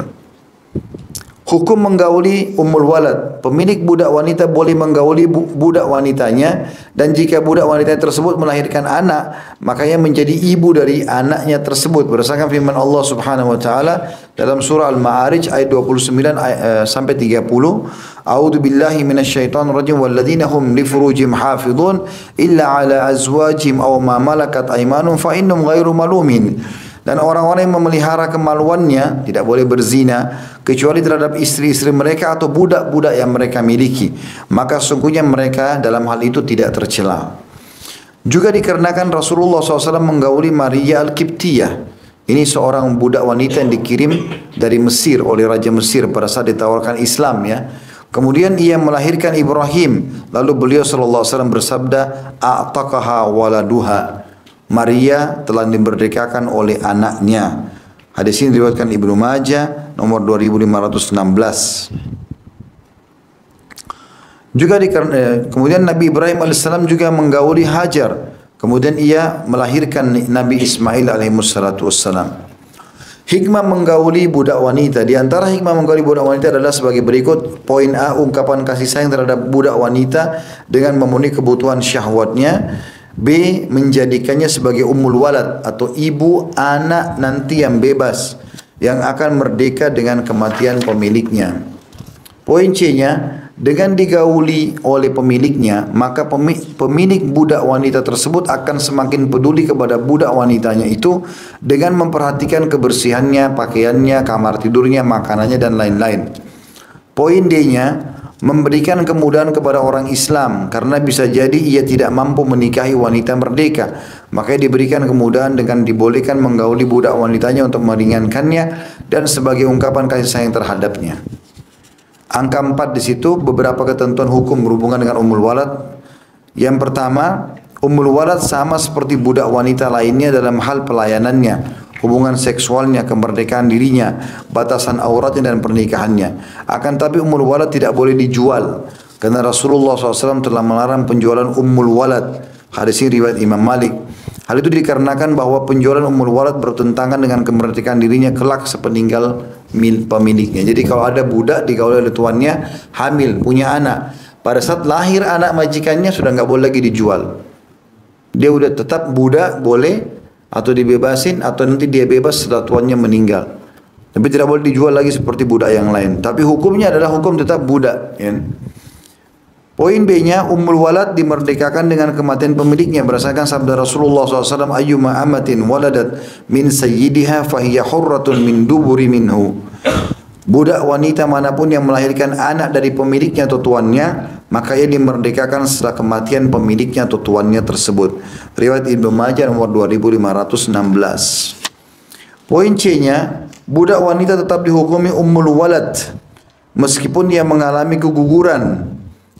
Hukum menggauli ummul walad. Pemilik budak wanita boleh menggauli budak wanitanya, dan jika budak wanita tersebut melahirkan anak, maka ia menjadi ibu dari anaknya tersebut berdasarkan firman Allah Subhanahu wa taala dalam surah Al-Ma'arij ayat 29 sampai 30. A'udzu billahi minasyaitonir rajim walladzina hum li furujihim hafizun illa ala azwajihim aw ma malakat aymanuhum fa innahum ghairu malumin. Dan orang-orang yang memelihara kemaluannya tidak boleh berzina kecuali terhadap istri-istri mereka atau budak-budak yang mereka miliki. Maka sesungguhnya mereka dalam hal itu tidak tercela. Juga dikarenakan Rasulullah SAW menggauli Maria Al-Qibtiyah. Ini seorang budak wanita yang dikirim dari Mesir oleh Raja Mesir pada saat ditawarkan Islam ya. Kemudian ia melahirkan Ibrahim. Lalu beliau SAW bersabda, "A'taqaha waladuha." Maria telah dimerdekakan oleh anaknya. Hadis ini diriwayatkan Ibnu Majah nomor 2516. Juga kemudian Nabi Ibrahim alaihissalam juga menggauli Hajar. Kemudian ia melahirkan Nabi Ismail alaihissalatu wassalam. Hikmah menggauli budak wanita. Di antara hikmah menggauli budak wanita adalah sebagai berikut. Poin A, ungkapan kasih sayang terhadap budak wanita dengan memenuhi kebutuhan syahwatnya. B, menjadikannya sebagai ummul walad atau ibu anak nanti yang bebas yang akan merdeka dengan kematian pemiliknya. Poin C-nya, dengan digauli oleh pemiliknya, maka pemilik budak wanita tersebut akan semakin peduli kepada budak wanitanya itu dengan memperhatikan kebersihannya, pakaiannya, kamar tidurnya, makanannya, dan lain-lain. Poin D-nya, memberikan kemudahan kepada orang Islam karena bisa jadi ia tidak mampu menikahi wanita merdeka, makanya diberikan kemudahan dengan dibolehkan menggauli budak wanitanya untuk meringankannya dan sebagai ungkapan kasih sayang terhadapnya. Angka 4 di situ beberapa ketentuan hukum berhubungan dengan ummul walad. Yang pertama, ummul walad sama seperti budak wanita lainnya dalam hal pelayanannya, hubungan seksualnya, kemerdekaan dirinya, batasan auratnya dan pernikahannya. Akan tapi ummul walad tidak boleh dijual karena Rasulullah SAW telah melarang penjualan ummul walad. Hadis ini riwayat Imam Malik. Hal itu dikarenakan bahwa penjualan ummul walad bertentangan dengan kemerdekaan dirinya kelak sepeninggal pemiliknya. Jadi kalau ada budak digauli oleh tuannya, hamil, punya anak, pada saat lahir anak majikannya sudah nggak boleh lagi dijual. Dia udah tetap budak, boleh atau dibebasin atau nanti dia bebas setelah tuannya meninggal. Tapi tidak boleh dijual lagi seperti budak yang lain. Tapi hukumnya adalah hukum tetap budak. Ya. Poin B-nya, ummul walad dimerdekakan dengan kematian pemiliknya berdasarkan sabda Rasulullah SAW, ayyuma amatin waladat min sayyidiha fahiya hurratun min duburi minhu. Budak wanita manapun yang melahirkan anak dari pemiliknya atau tuannya, maka ia dimerdekakan setelah kematian pemiliknya atau tuannya tersebut. Riwayat Ibnu Majah nomor 2516. Poin C-nya, budak wanita tetap dihukumi ummul walad meskipun dia mengalami keguguran.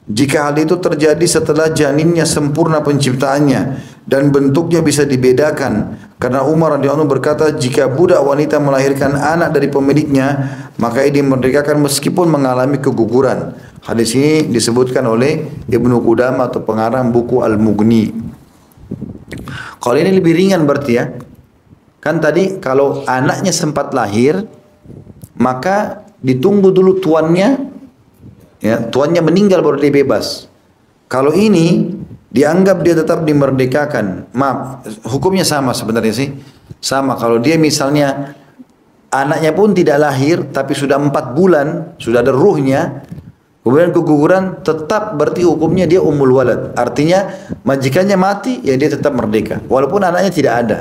Jika hal itu terjadi setelah janinnya sempurna penciptaannya dan bentuknya bisa dibedakan, karena Umar radhiyallahu anhu berkata, jika budak wanita melahirkan anak dari pemiliknya, maka ia dimerdekakan meskipun mengalami keguguran. Hadis ini disebutkan oleh Ibnu Qudamah atau pengarang buku Al-Mughni. Kalau ini lebih ringan berarti ya. Kan tadi kalau anaknya sempat lahir, maka ditunggu dulu tuannya. Ya, tuannya meninggal baru dia bebas. Kalau ini dianggap dia tetap dimerdekakan. Maaf, hukumnya sama sebenarnya sih. Sama kalau dia misalnya anaknya pun tidak lahir tapi sudah 4 bulan, sudah ada ruhnya, kemudian keguguran, tetap berarti hukumnya dia ummul walad. Artinya majikannya mati, ya dia tetap merdeka walaupun anaknya tidak ada.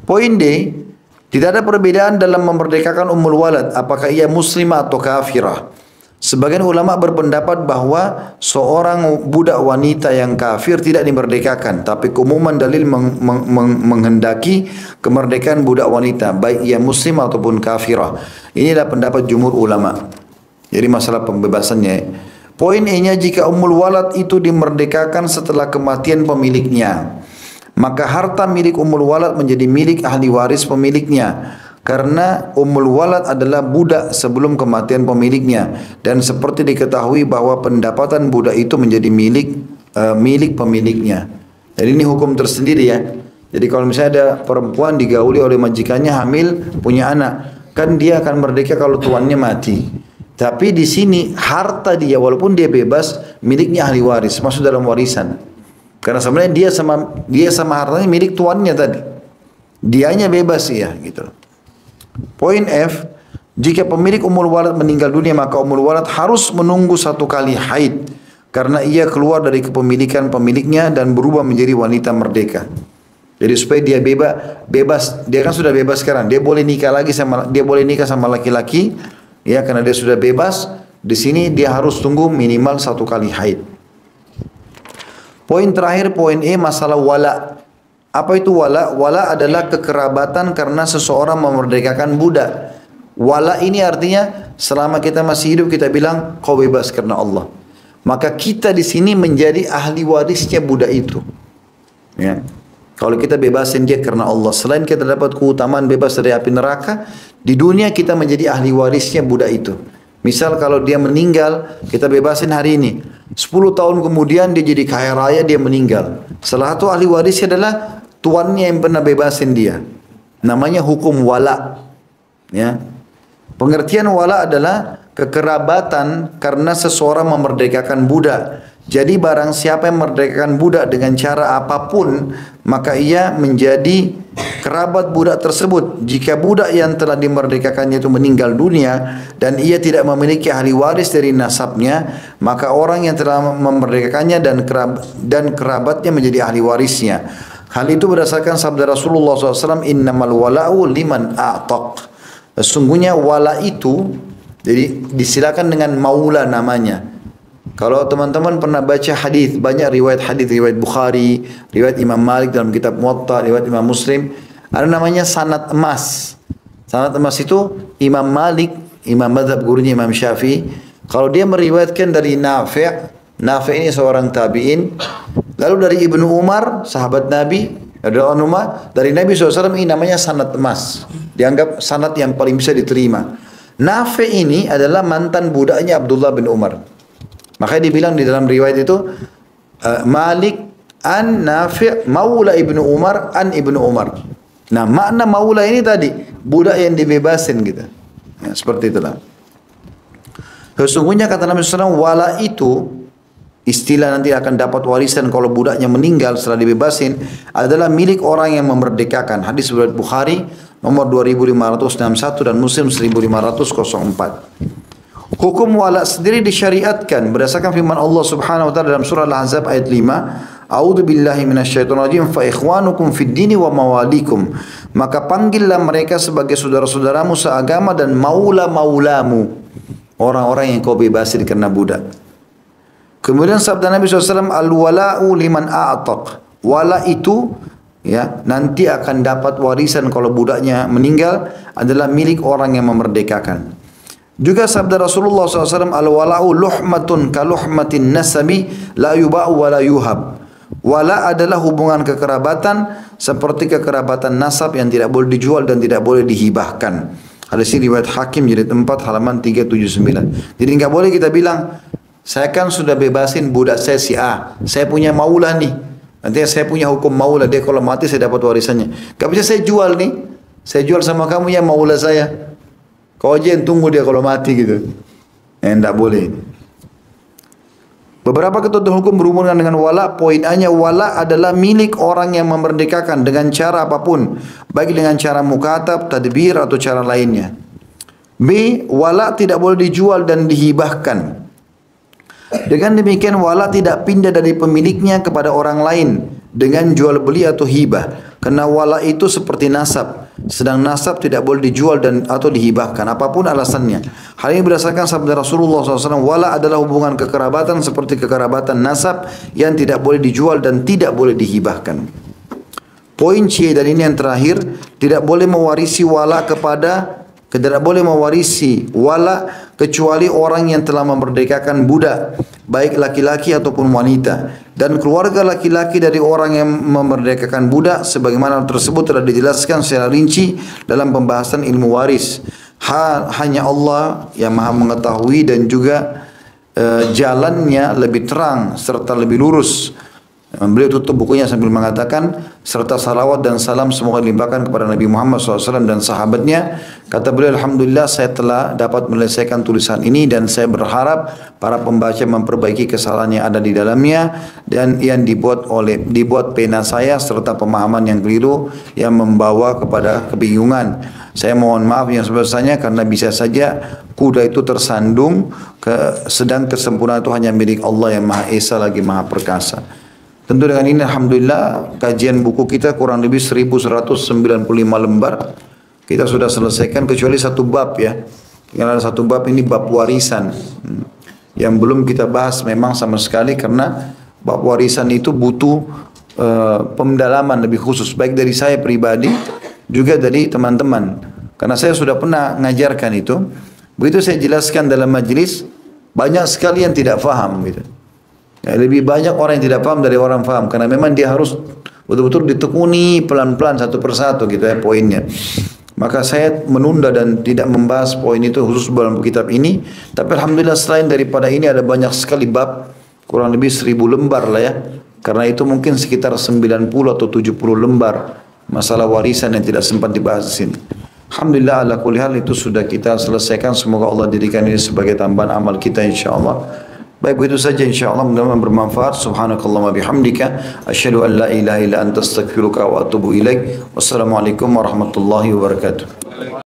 Poin D, tidak ada perbedaan dalam memerdekakan ummul walad apakah ia muslimah atau kafirah. Sebagian ulama berpendapat bahwa seorang budak wanita yang kafir tidak dimerdekakan, tapi keumuman dalil menghendaki kemerdekaan budak wanita, baik ia muslim ataupun kafirah. Inilah pendapat jumhur ulama. Jadi masalah pembebasannya. Poin E-nya, jika ummul walad itu dimerdekakan setelah kematian pemiliknya, maka harta milik ummul walad menjadi milik ahli waris pemiliknya. Karena ummul walad adalah budak sebelum kematian pemiliknya, dan seperti diketahui bahwa pendapatan budak itu menjadi milik pemiliknya. Jadi ini hukum tersendiri ya. Jadi kalau misalnya ada perempuan digauli oleh majikannya hamil punya anak, kan dia akan merdeka kalau tuannya mati. Tapi di sini harta dia walaupun dia bebas miliknya ahli waris, masuk dalam warisan. Karena sebenarnya dia sama hartanya milik tuannya tadi. Dianya bebas ya gitu. Poin F, jika pemilik ummul walad meninggal dunia maka ummul walad harus menunggu 1 kali haid karena ia keluar dari kepemilikan pemiliknya dan berubah menjadi wanita merdeka. Jadi supaya dia bebas, dia kan sudah bebas sekarang, dia boleh nikah sama laki-laki, ya karena dia sudah bebas. Di sini dia harus tunggu minimal 1 kali haid. Poin terakhir, poin E, masalah wala. Apa itu wala? Wala adalah kekerabatan karena seseorang memerdekakan budak. Wala ini artinya selama kita masih hidup kita bilang kau bebas karena Allah. Maka kita di sini menjadi ahli warisnya budak itu. Ya. Kalau kita bebasin dia karena Allah, selain kita dapat keutamaan bebas dari api neraka, di dunia kita menjadi ahli warisnya budak itu. Misal kalau dia meninggal, kita bebasin hari ini. 10 tahun kemudian dia jadi kaya raya, dia meninggal. Salah satu ahli warisnya adalah tuannya yang pernah bebasin dia. Namanya hukum wala. Ya. Pengertian wala adalah kekerabatan karena seseorang memerdekakan budak. Jadi barang siapa yang memerdekakan budak dengan cara apapun, maka ia menjadi kerabat budak tersebut. Jika budak yang telah dimerdekakannya itu meninggal dunia dan ia tidak memiliki ahli waris dari nasabnya, maka orang yang telah memerdekakannya dan kerabatnya menjadi ahli warisnya. Hal itu berdasarkan sabda Rasulullah SAW, innamal wala'u liman a'taq. Sesungguhnya wala itu, jadi disilakan dengan maula namanya. Kalau teman-teman pernah baca hadis, banyak riwayat hadis, riwayat Bukhari, riwayat Imam Malik dalam kitab Muwatta, riwayat Imam Muslim, ada namanya sanad emas. Sanad emas itu Imam Malik, imam mazhab gurunya Imam Syafi'i, kalau dia meriwayatkan dari Nafi' ini seorang tabi'in, lalu dari Ibnu Umar, sahabat Nabi, dari Nabi SAW, ini namanya sanad emas. Dianggap sanad yang paling bisa diterima. Nafi' ini adalah mantan budaknya Abdullah bin Umar. Makanya dibilang di dalam riwayat itu Malik an Nafi' maula Ibnu Umar an Ibnu Umar. Nah, makna maula ini tadi budak yang dibebasin gitu. Ya, seperti itulah. Sesungguhnya kata Nabi SAW, wala itu istilah nanti akan dapat warisan kalau budaknya meninggal setelah dibebasin adalah milik orang yang memerdekakan. Hadis riwayat Bukhari nomor 2561 dan Muslim 1504. Hukum wala sendiri disyariatkan berdasarkan firman Allah Subhanahu wa taala dalam surah Al-Ahzab ayat 5, A'udzu billahi minasyaitonir rajim, fa ikhwanukum fid dini wa mawalikum. Maka panggillah mereka sebagai saudara-saudaramu seagama dan maula-maulamu, orang-orang yang kau bebasin karena budak. Kemudian sabda Nabi SAW, al-wala'u liman a'taq. Wala itu ya nanti akan dapat warisan kalau budaknya meninggal adalah milik orang yang memerdekakan. Juga sabda Rasulullah SAW, al-wala'u luhmatun kaluhmatin nasabi la yuba'u wa la yuhab. Wala adalah hubungan kekerabatan seperti kekerabatan nasab yang tidak boleh dijual dan tidak boleh dihibahkan. Hadis ini riwayat Hakim jilid 4 halaman 379. Jadi nggak boleh kita bilang, saya kan sudah bebasin budak saya si A, saya punya maula nih, nanti saya punya hukum maula, dia kalau mati saya dapat warisannya. Gak bisa saya jual nih, saya jual sama kamu ya maula saya. Kau aja yang tunggu dia kalau mati gitu. Tidak boleh. Beberapa ketentuan hukum berhubungan dengan wala. Poin A-nya, wala adalah milik orang yang memerdekakan dengan cara apapun, baik dengan cara mukatab, tadbir atau cara lainnya. B. Wala tidak boleh dijual dan dihibahkan. Dengan demikian wala tidak pindah dari pemiliknya kepada orang lain dengan jual beli atau hibah. Karena wala itu seperti nasab, sedang nasab tidak boleh dijual dan atau dihibahkan apapun alasannya. Hal ini berdasarkan sabda Rasulullah SAW, wala adalah hubungan kekerabatan seperti kekerabatan nasab yang tidak boleh dijual dan tidak boleh dihibahkan. Poin C dan ini yang terakhir, tidak boleh mewarisi wala kecuali orang yang telah memerdekakan budak, baik laki-laki ataupun wanita, dan keluarga laki-laki dari orang yang memerdekakan budak sebagaimana tersebut telah dijelaskan secara rinci dalam pembahasan ilmu waris. Hanya Allah yang Maha mengetahui dan juga jalannya lebih terang serta lebih lurus. Beliau tutup bukunya sambil mengatakan, serta salawat dan salam semoga dilimpahkan kepada Nabi Muhammad SAW dan sahabatnya, Kata beliau, alhamdulillah saya telah dapat menyelesaikan tulisan ini dan saya berharap para pembaca memperbaiki kesalahan yang ada di dalamnya dan yang dibuat pena saya serta pemahaman yang keliru yang membawa kepada kebingungan. Saya mohon maaf yang sebesarnya karena bisa saja kuda itu tersandung, sedang kesempurnaan itu hanya milik Allah yang Maha Esa lagi Maha Perkasa. Tentu dengan ini alhamdulillah kajian buku kita kurang lebih 1195 lembar. Kita sudah selesaikan kecuali satu bab ya. Yang ada satu bab ini bab warisan. Yang belum kita bahas memang sama sekali karena bab warisan itu butuh pendalaman lebih khusus. Baik dari saya pribadi juga dari teman-teman. Karena saya sudah pernah mengajarkan itu. Begitu saya jelaskan dalam majelis, banyak sekali yang tidak faham gitu. Ya, lebih banyak orang yang tidak paham dari orang paham. Karena memang dia harus betul-betul ditekuni pelan-pelan satu persatu gitu ya poinnya. Maka saya menunda dan tidak membahas poin itu khusus dalam kitab ini. Tapi alhamdulillah selain daripada ini ada banyak sekali bab, kurang lebih 1000 lembar lah ya. Karena itu mungkin sekitar 90 atau 70 lembar masalah warisan yang tidak sempat dibahas di sini. Alhamdulillah ala kulli hal itu sudah kita selesaikan. Semoga Allah jadikan ini sebagai tambahan amal kita insyaAllah. Baik, begitu saja insyaAllah mudah-mudahan bermanfaat. Subhanakallahumma bihamdika asyhadu an la ilaha illa anta astaghfiruka wa atubu ilaik. Wassalamualaikum warahmatullahi wabarakatuh.